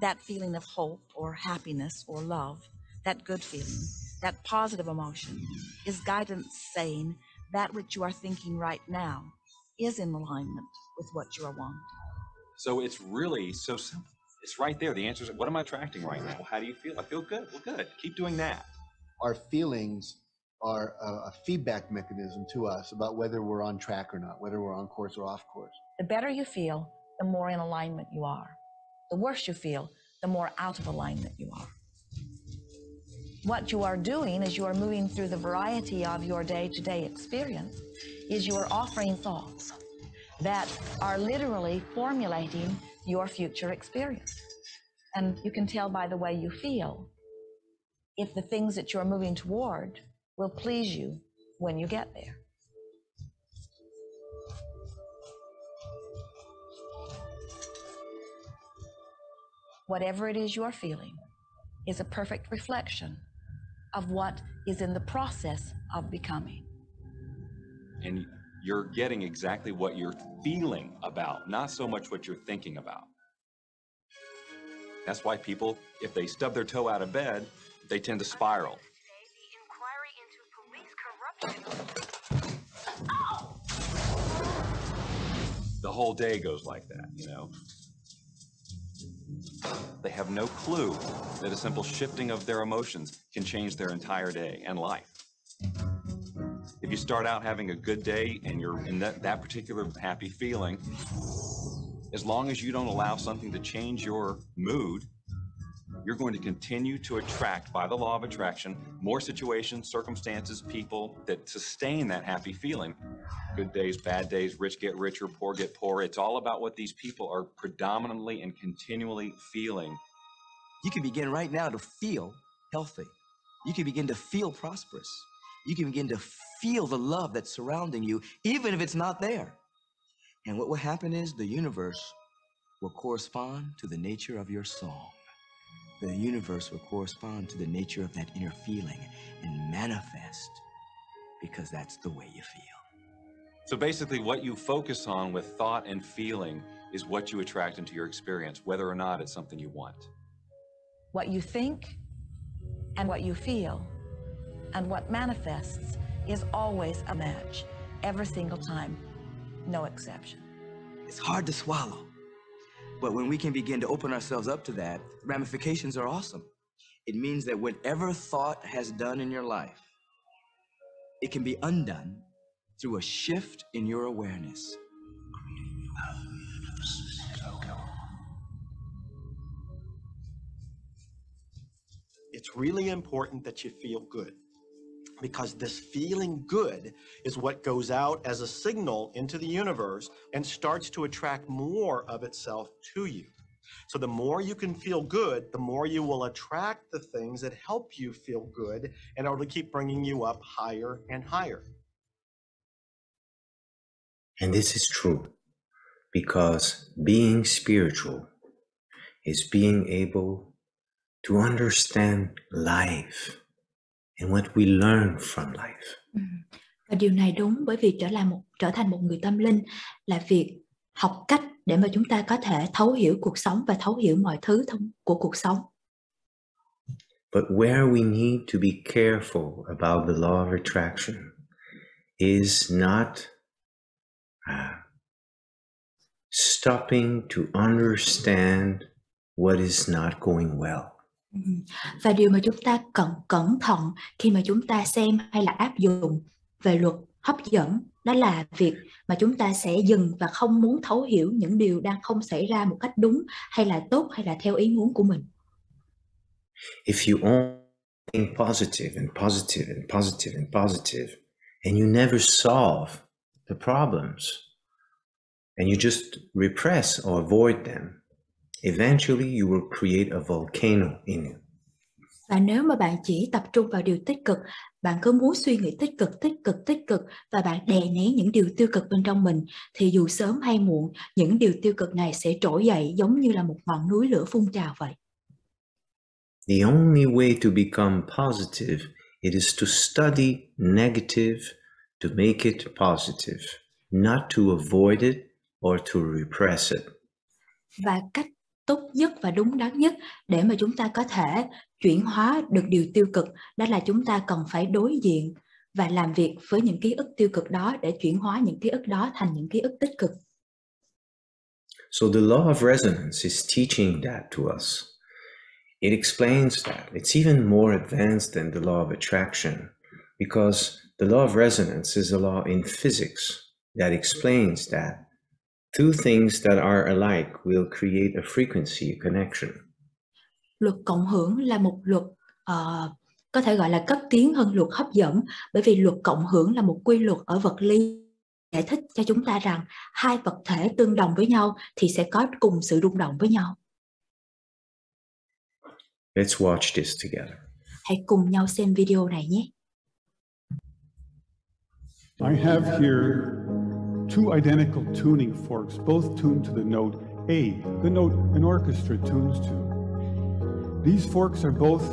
that feeling of hope or happiness or love, that good feeling, that positive emotion, is guidance saying that which you are thinking right now is in alignment with what you are wanting. So it's really so simple. It's right there. The answer is, what am I attracting right now? How do you feel? I feel good. Well, good. Keep doing that. Our feelings are a feedback mechanism to us about whether we're on track or not, whether we're on course or off course. The better you feel, the more in alignment you are. The worse you feel, the more out of alignment you are. What you are doing as you are moving through the variety of your day-to-day experience is you are offering thoughts that are literally formulating your future experience. And you can tell by the way you feel if the things that you're moving toward will please you when you get there. Whatever it is you're feeling is a perfect reflection of what is in the process of becoming. And you're getting exactly what you're feeling about, not so much what you're thinking about. That's why people, if they stub their toe out of bed, they tend to spiral. The whole day goes like that, you know. They have no clue that a simple shifting of their emotions can change their entire day and life. If you start out having a good day and you're in that particular happy feeling, as long as you don't allow something to change your mood, you're going to continue to attract, by the law of attraction, more situations, circumstances, people that sustain that happy feeling. Good days, bad days, rich get richer, poor get poorer. It's all about what these people are predominantly and continually feeling. You can begin right now to feel healthy. You can begin to feel prosperous. You can begin to feel the love that's surrounding you, even if it's not there. And what will happen is the universe will correspond to the nature of your song. The universe will correspond to the nature of that inner feeling and manifest, because that's the way you feel. So basically what you focus on with thought and feeling is what you attract into your experience, whether or not it's something you want. What you think and what you feel and what manifests is always a match, every single time, no exception. It's hard to swallow, but when we can begin to open ourselves up to that, ramifications are awesome. It means that whatever thought has done in your life, it can be undone through a shift in your awareness. It's really important that you feel good, because this feeling good is what goes out as a signal into the universe and starts to attract more of itself to you. So the more you can feel good, the more you will attract the things that help you feel good and it'll keep bringing you up higher and higher. And this is true because being spiritual is being able to understand life and what we learn from life. Và điều này đúng, bởi vì trở thành một người tâm linh là việc học cách để mà chúng ta có thể thấu hiểu cuộc sống và thấu hiểu mọi thứ của cuộc sống. But where we need to be careful about the law of attraction is not stopping to understand what is not going well. Và điều mà chúng ta cần cẩn thận khi mà chúng ta xem hay là áp dụng về luật hấp dẫn, đó là việc mà chúng ta sẽ dừng và không muốn thấu hiểu những điều đang không xảy ra một cách đúng hay là tốt hay là theo ý muốn của mình. If you only think positive and positive and positive and positive and you never solve the problems and you just repress or avoid them, eventually you will create a volcano in you. Và nếu mà bạn chỉ tập trung vào điều tích cực, bạn cứ muốn suy nghĩ tích cực và bạn đè nén những điều tiêu cực bên trong mình, thì dù sớm hay muộn, những điều tiêu cực này sẽ trỗi dậy giống như là một ngọn núi lửa phun trào vậy. The only way to become positive, it is to study negative to make it positive, not to avoid it or to repress it. Và cách tốt nhất và đúng đắn nhất để mà chúng ta có thể chuyển hóa được điều tiêu cực, đó là chúng ta cần phải đối diện và làm việc với những ký ức tiêu cực đó để chuyển hóa những ký ức đó thành những ký ức tích cực. So the law of resonance is teaching that to us. It explains that. It's even more advanced than the law of attraction, because the law of resonance is a law in physics that explains that two things that are alike will create a frequency connection. Luật cộng hưởng là một luật có thể gọi là cấp tiến hơn luật hấp dẫn, bởi vì luật cộng hưởng là một quy luật ở vật lý giải thích cho chúng ta rằng hai vật thể tương đồng với nhau thì sẽ có cùng sự rung động với nhau. Let's watch this together. Hãy cùng nhau xem video này nhé. I have here two identical tuning forks, both tuned to the note A, the note an orchestra tunes to. These forks are both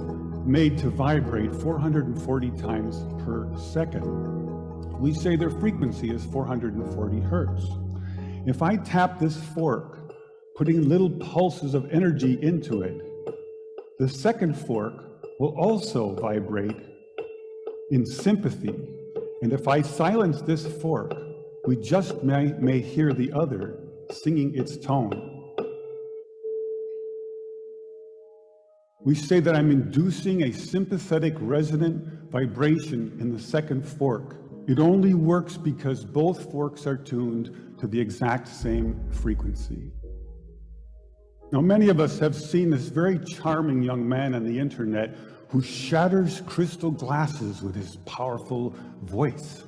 made to vibrate 440 times per second. We say their frequency is 440 hertz. If I tap this fork, putting little pulses of energy into it, the second fork will also vibrate in sympathy. And if I silence this fork, we just may hear the other singing its tone. We say that I'm inducing a sympathetic resonant vibration in the second fork. It only works because both forks are tuned to the exact same frequency. Now, many of us have seen this very charming young man on the internet who shatters crystal glasses with his powerful voice.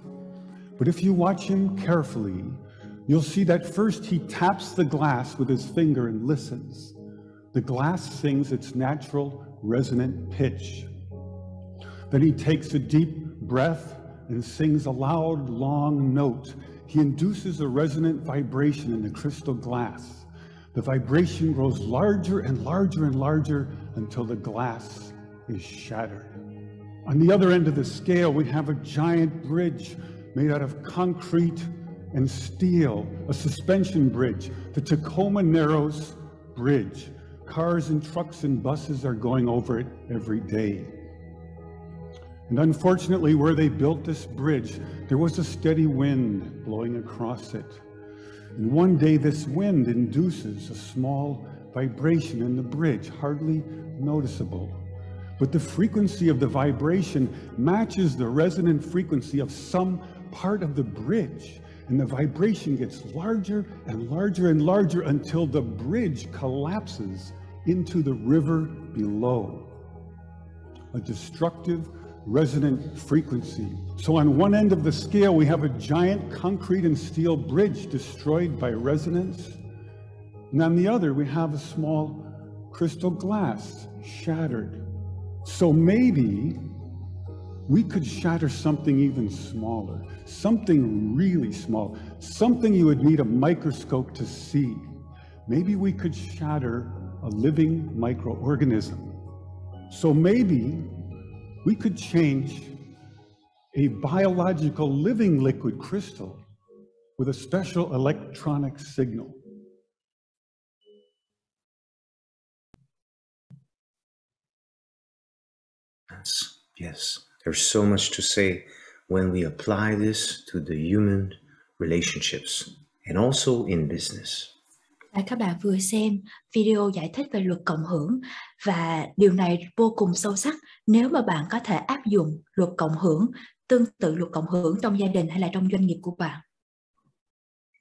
But if you watch him carefully, you'll see that first he taps the glass with his finger and listens. The glass sings its natural resonant pitch. Then he takes a deep breath and sings a loud, long note. He induces a resonant vibration in the crystal glass. The vibration grows larger and larger and larger until the glass is shattered. On the other end of the scale, we have a giant bridge made out of concrete and steel, a suspension bridge, the Tacoma Narrows Bridge. Cars and trucks and buses are going over it every day. And unfortunately, where they built this bridge, there was a steady wind blowing across it. And one day this wind induces a small vibration in the bridge, hardly noticeable. But the frequency of the vibration matches the resonant frequency of some part of the bridge. And the vibration gets larger and larger and larger until the bridge collapses into the river below. A destructive resonant frequency. So on one end of the scale, we have a giant concrete and steel bridge destroyed by resonance. And on the other, we have a small crystal glass shattered. So maybe we could shatter something even smaller, something really small, something you would need a microscope to see. Maybe we could shatter a living microorganism. So maybe we could change a biological living liquid crystal with a special electronic signal. Yes, there's so much to say when we apply this to the human relationships and also in business. Và các bạn vừa xem video giải thích về luật cộng hưởng, và điều này vô cùng sâu sắc nếu mà bạn có thể áp dụng luật cộng hưởng, tương tự luật cộng hưởng trong gia đình hay là trong doanh nghiệp của bạn.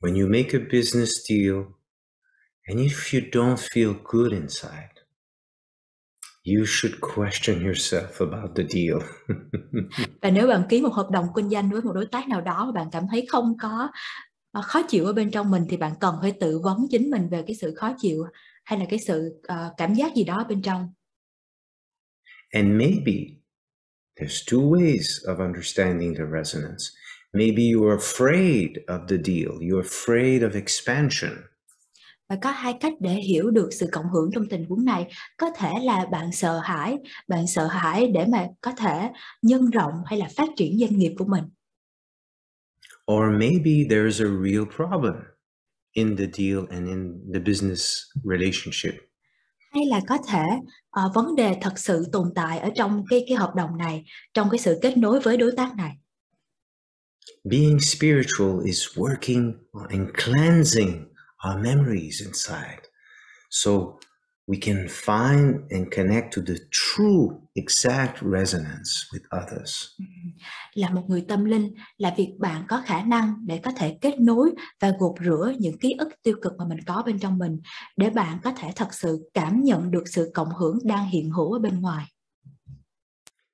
When you make a business deal and if you don't feel good inside, you should question yourself about the deal. Và nếu bạn ký một hợp đồng kinh doanh với một đối tác nào đó mà bạn cảm thấy không có khó chịu ở bên trong mình, thì bạn cần phải tự vấn chính mình về cái sự khó chịu hay là cái sự cảm giác gì đó bên trong. And maybe there's two ways of understanding the resonance. Maybe you're afraid of the deal. You're afraid of expansion. Và có hai cách để hiểu được sự cộng hưởng trong tình huống này. Có thể là bạn sợ hãi để mà có thể nhân rộng hay là phát triển doanh nghiệp của mình. Or maybe there's a real problem in the deal and in the business relationship. Hay là có thể vấn đề thật sự tồn tại ở trong cái hợp đồng này, trong cái sự kết nối với đối tác này. Being spiritual is working and cleansing our memories inside, so we can find and connect to the true exact resonance with others. Là một người tâm linh là việc bạn có khả năng để có thể kết nối và gột rửa những ký ức tiêu cực mà mình có bên trong mình, để bạn có thể thật sự cảm nhận được sự cộng hưởng đang hiện hữu ở bên ngoài.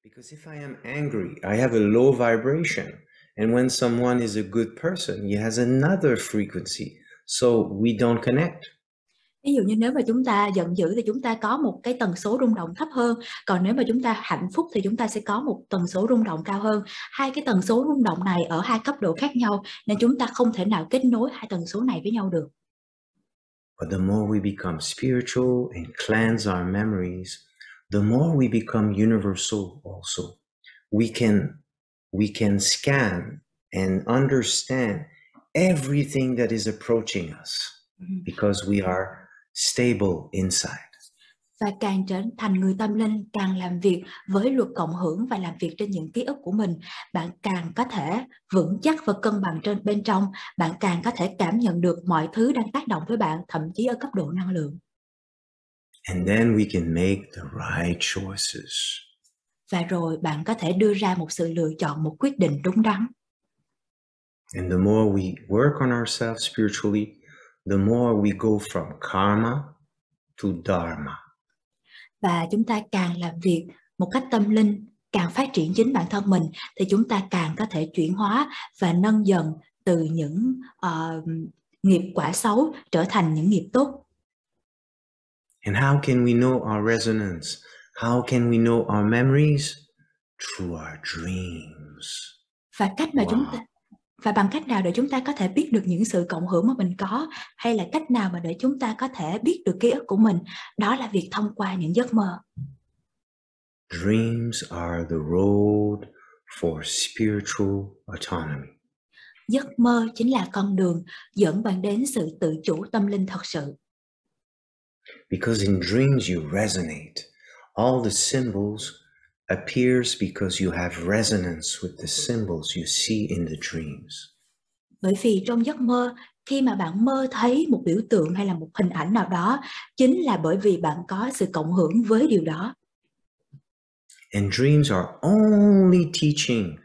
Because if I am angry, I have a low vibration, and when someone is a good person, he has another frequency, so we don't connect. Ví dụ như nếu mà chúng ta giận dữ thì chúng ta có một cái tần số rung động thấp hơn, còn nếu mà chúng ta hạnh phúc thì chúng ta sẽ có một tần số rung động cao hơn. Hai cái tần số rung động này ở hai cấp độ khác nhau, nên chúng ta không thể nào kết nối hai tần số này với nhau được. But the more we become spiritual and cleanse our memories, the more we become universal also. We can scan and understand everything that is approaching us because we are stable inside. Và càng trở thành người tâm linh, càng làm việc với luật cộng hưởng và làm việc trên những ký ức của mình, bạn càng có thể vững chắc và cân bằng trên bên trong, bạn càng có thể cảm nhận được mọi thứ đang tác động với bạn, thậm chí ở cấp độ năng lượng. And then we can make the right choices. Và rồi bạn có thể đưa ra một sự lựa chọn, một quyết định đúng đắn. And the more we work on ourselves spiritually, the more we go from karma to Dharma. Và chúng ta càng làm việc một cách tâm linh, càng phát triển chính bản thân mình, thì chúng ta càng có thể chuyển hóa và nâng dần từ những nghiệp quả xấu trở thành những nghiệp tốt. And how can we know our resonance? How can we know our memories? Through our dreams. Và bằng cách nào để chúng ta có thể biết được những sự cộng hưởng mà mình có, hay là cách nào mà để chúng ta có thể biết được ký ức của mình? Đó là việc thông qua những giấc mơ. Dreams are the road for spiritual autonomy. Giấc mơ chính là con đường dẫn bạn đến sự tự chủ tâm linh thật sự. Because in dreams you resonate. All the symbols appears because you have resonance with the symbols you see in the dreams. Bởi vì trong giấc mơ, khi mà bạn mơ thấy một biểu tượng hay là một hình ảnh nào đó, chính là bởi vì bạn có sự cộng hưởng với điều đó. And dreams are only teaching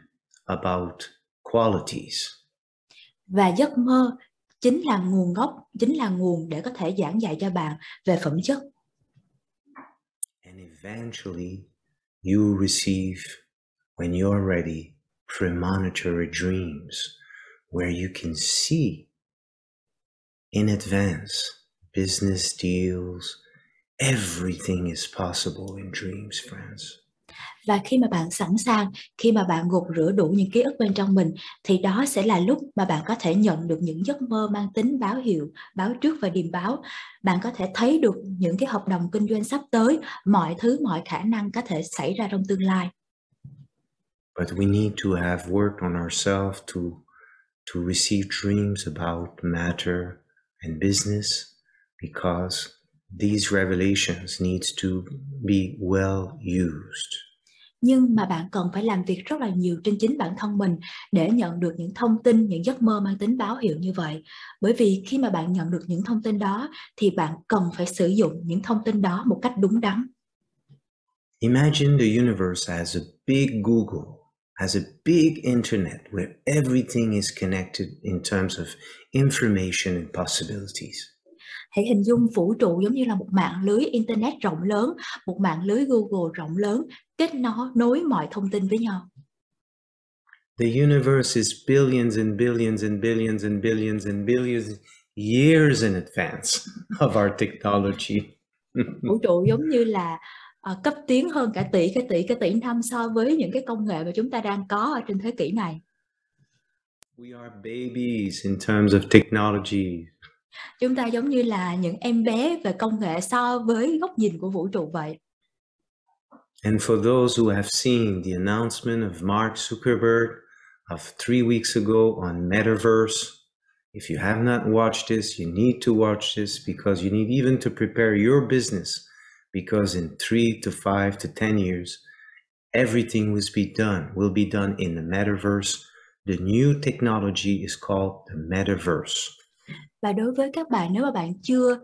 about qualities. Và giấc mơ chính là nguồn gốc, chính là nguồn để có thể giảng dạy cho bạn về phẩm chất. And eventually you receive, when you're ready, premonitory dreams where you can see in advance business deals. Everything is possible in dreams, friends. Và khi mà bạn sẵn sàng, khi mà bạn gột rửa đủ những ký ức bên trong mình, thì đó sẽ là lúc mà bạn có thể nhận được những giấc mơ mang tính báo hiệu, báo trước và điềm báo. Bạn có thể thấy được những cái hợp đồng kinh doanh sắp tới, mọi thứ, mọi khả năng có thể xảy ra trong tương lai. But we need to have worked on ourselves to receive dreams about matter and business, because these revelations needs to be well used. Nhưng mà bạn cần phải làm việc rất là nhiều trên chính bản thân mình để nhận được những thông tin, những giấc mơ mang tính báo hiệu như vậy. Bởi vì khi mà bạn nhận được những thông tin đó, thì bạn cần phải sử dụng những thông tin đó một cách đúng đắn. Imagine the universe as a big Google, as a big internet where everything is connected in terms of information and possibilities. Hãy hình dung vũ trụ giống như là một mạng lưới internet rộng lớn, một mạng lưới Google rộng lớn, kết nối mọi thông tin với nhau. The universe is billions and billions and billions and billions and billions years in advance of our technology. Vũ trụ giống như là cấp tiến hơn cả tỷ năm so với những cái công nghệ mà chúng ta đang có ở trên thế kỷ này. We are babies in terms of technology. Chúng ta giống như là những em bé về công nghệ so với góc nhìn của vũ trụ vậy. And for those who have seen the announcement of Mark Zuckerberg of 3 weeks ago on Metaverse, if you have not watched this, you need to watch this, because you need even to prepare your business, because in 3 to 5 to 10 years, everything will be done in the Metaverse. The new technology is called the Metaverse. Và đối với các bạn, nếu mà bạn chưa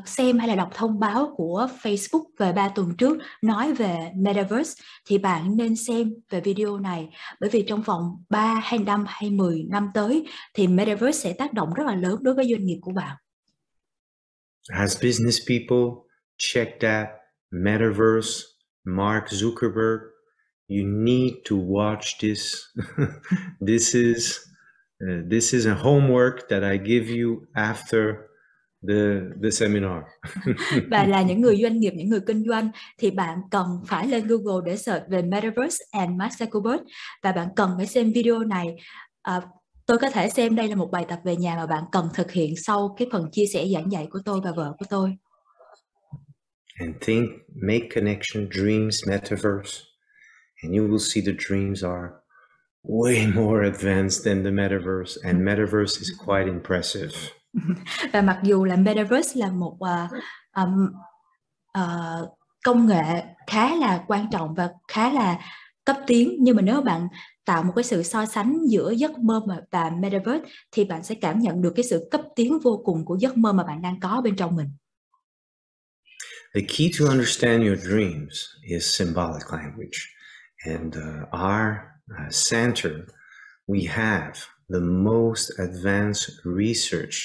xem hay là đọc thông báo của Facebook về 3 tuần trước nói về Metaverse, thì bạn nên xem về video này, bởi vì trong vòng 3 hay 5 hay 10 năm tới thì Metaverse sẽ tác động rất là lớn đối với doanh nghiệp của bạn. As business people, check that Metaverse, Mark Zuckerberg, you need to watch this. This is a homework that I give you after the seminar. Và là những người doanh nghiệp, những người kinh doanh, thì bạn cần phải lên Google để search về Metaverse and Mark Zuckerberg, và bạn cần phải xem video này. Tôi có thể xem đây là một bài tập về nhà mà bạn cần thực hiện sau cái phần chia sẻ giảng dạy của tôi và vợ của tôi. And make connection, dreams, Metaverse, and you will see the dreams are way more advanced than the Metaverse, and Metaverse is quite impressive. Và mặc dù là Metaverse là một công nghệ khá là quan trọng và khá là cấp tiến, nhưng mà nếu bạn tạo một cái sự so sánh giữa giấc mơ và Metaverse, thì bạn sẽ cảm nhận được cái sự cấp tiến vô cùng của giấc mơ mà bạn đang có bên trong mình. The key to understand your dreams is symbolic language. And our center, we have the most advanced research,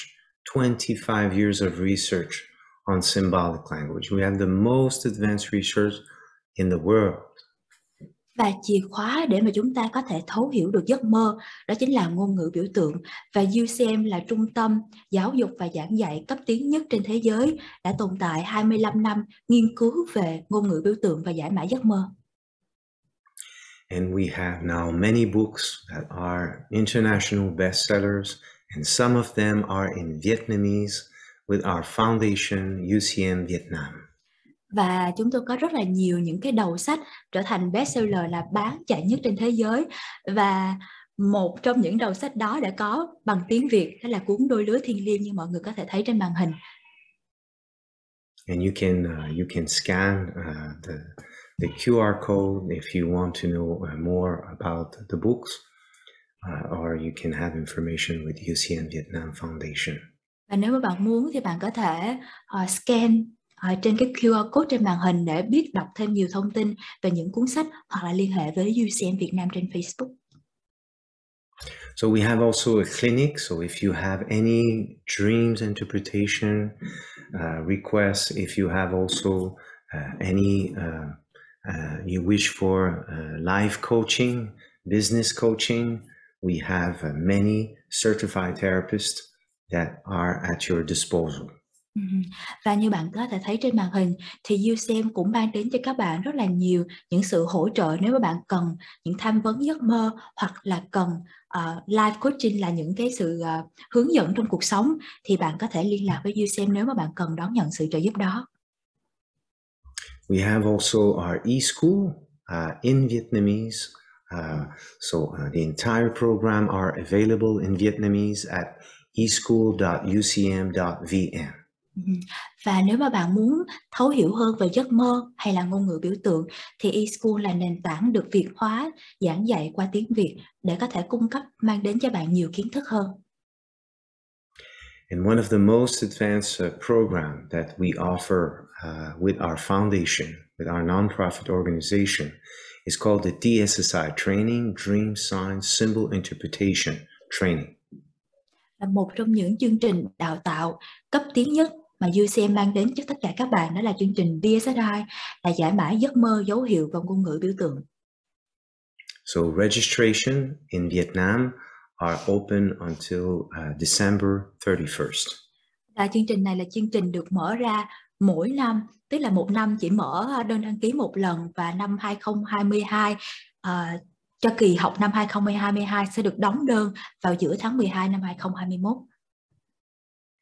25 years of research on symbolic language. We have the most advanced research in the world. Và chìa khóa để mà chúng ta có thể thấu hiểu được giấc mơ đó chính là ngôn ngữ biểu tượng. Và UCM là trung tâm giáo dục và giảng dạy cấp tiến nhất trên thế giới, đã tồn tại 25 năm nghiên cứu về ngôn ngữ biểu tượng và giải mã giấc mơ. And we have now many books that are international bestsellers, and some of them are in Vietnamese with our foundation UCM Vietnam. Và chúng tôi có rất là nhiều những cái đầu sách trở thành bestseller, là bán chạy nhất trên thế giới. Và một trong những đầu sách đó đã có bằng tiếng Việt, đó là cuốn Đôi lứa thiêng liêng như mọi người có thể thấy trên màn hình. And you can scan the QR code if you want to know more about the books, or you can have information with UCM Vietnam Foundation. Và nếu mà bạn muốn thì bạn có thể scan trên cái QR code trên màn hình để biết đọc thêm nhiều thông tin về những cuốn sách, hoặc là liên hệ với UCM Việt Nam trên Facebook. So we have also a clinic, so if you have any dreams interpretation requests, if you have also any you wish for life coaching, business coaching, we have many certified therapists that are at your disposal. Và như bạn có thể thấy trên màn hình thì UCM cũng mang đến cho các bạn rất là nhiều những sự hỗ trợ nếu mà bạn cần những tham vấn giấc mơ, hoặc là cần life coaching là những cái sự hướng dẫn trong cuộc sống, thì bạn có thể liên lạc với UCM nếu mà bạn cần đón nhận sự trợ giúp đó. We have also our e-school in Vietnamese. The entire program are available in Vietnamese at eschool.ucm.vn. Và nếu mà bạn muốn thấu hiểu hơn về giấc mơ hay là ngôn ngữ biểu tượng thì eSchool là nền tảng được Việt hóa, giảng dạy qua tiếng Việt để có thể cung cấp, mang đến cho bạn nhiều kiến thức hơn. And one of the most advanced program that we offer with our foundation, with our non-profit organization, is called the DSSI Training, Dream Sign Symbol Interpretation Training. Là một trong những chương trình đào tạo cấp tiến nhất mà UCM mang đến cho tất cả các bạn, đó là chương trình DSSI, là giải mã giấc mơ, dấu hiệu và ngôn ngữ biểu tượng. So registration in Vietnam are open until December 31st. Và chương trình này là chương trình được mở ra mỗi năm, tức là một năm chỉ mở đơn đăng ký một lần, và năm 2022 cho kỳ học năm 2022 sẽ được đóng đơn vào giữa tháng 12 năm 2021.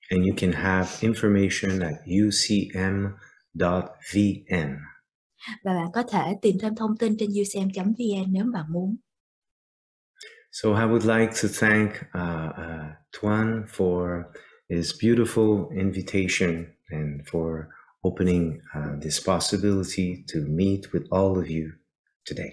And you can have information at ucm.vn. Và bạn có thể tìm thêm thông tin trên ucm.vn nếu bạn muốn. So I would like to thank Tuấn for his beautiful invitation and for opening this possibility to meet with all of you today.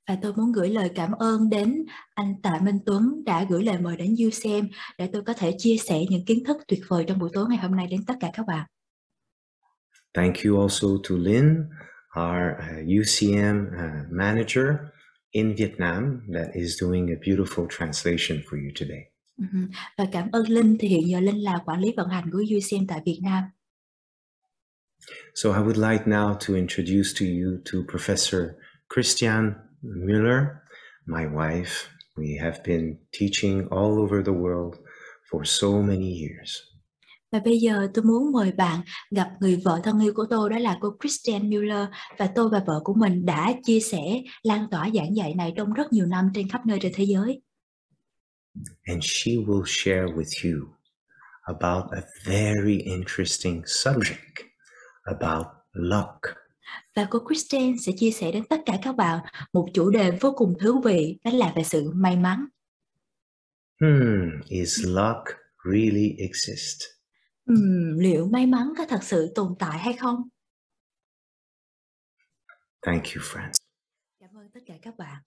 Và tôi muốn gửi lời cảm ơn đến anh Tạ Minh Tuấn đã gửi lời mời đến UCM để tôi có thể chia sẻ những kiến thức tuyệt vời trong buổi tối ngày hôm nay đến tất cả các bạn. Thank you also to Linh, our UCM manager in Vietnam that is doing a beautiful translation for you today. Và cảm ơn Linh, thì hiện giờ Linh là quản lý vận hành của UCM tại Việt Nam. So I would like now to introduce to you to Professor Christian Müller, my wife. We have been teaching all over the world for so many years. Và bây giờ tôi muốn mời bạn gặp người vợ thân yêu của tôi, đó là cô Christian Müller, và tôi và vợ của mình đã chia sẻ, lan tỏa giảng dạy này trong rất nhiều năm trên khắp nơi trên thế giới. And she will share with you about a very interesting subject about luck. Và cô Christian sẽ chia sẻ đến tất cả các bạn một chủ đề vô cùng thú vị, đó là về sự may mắn. Is luck really exist? Liệu may mắn có thật sự tồn tại hay không? Thank you, friends. Cảm ơn tất cả các bạn.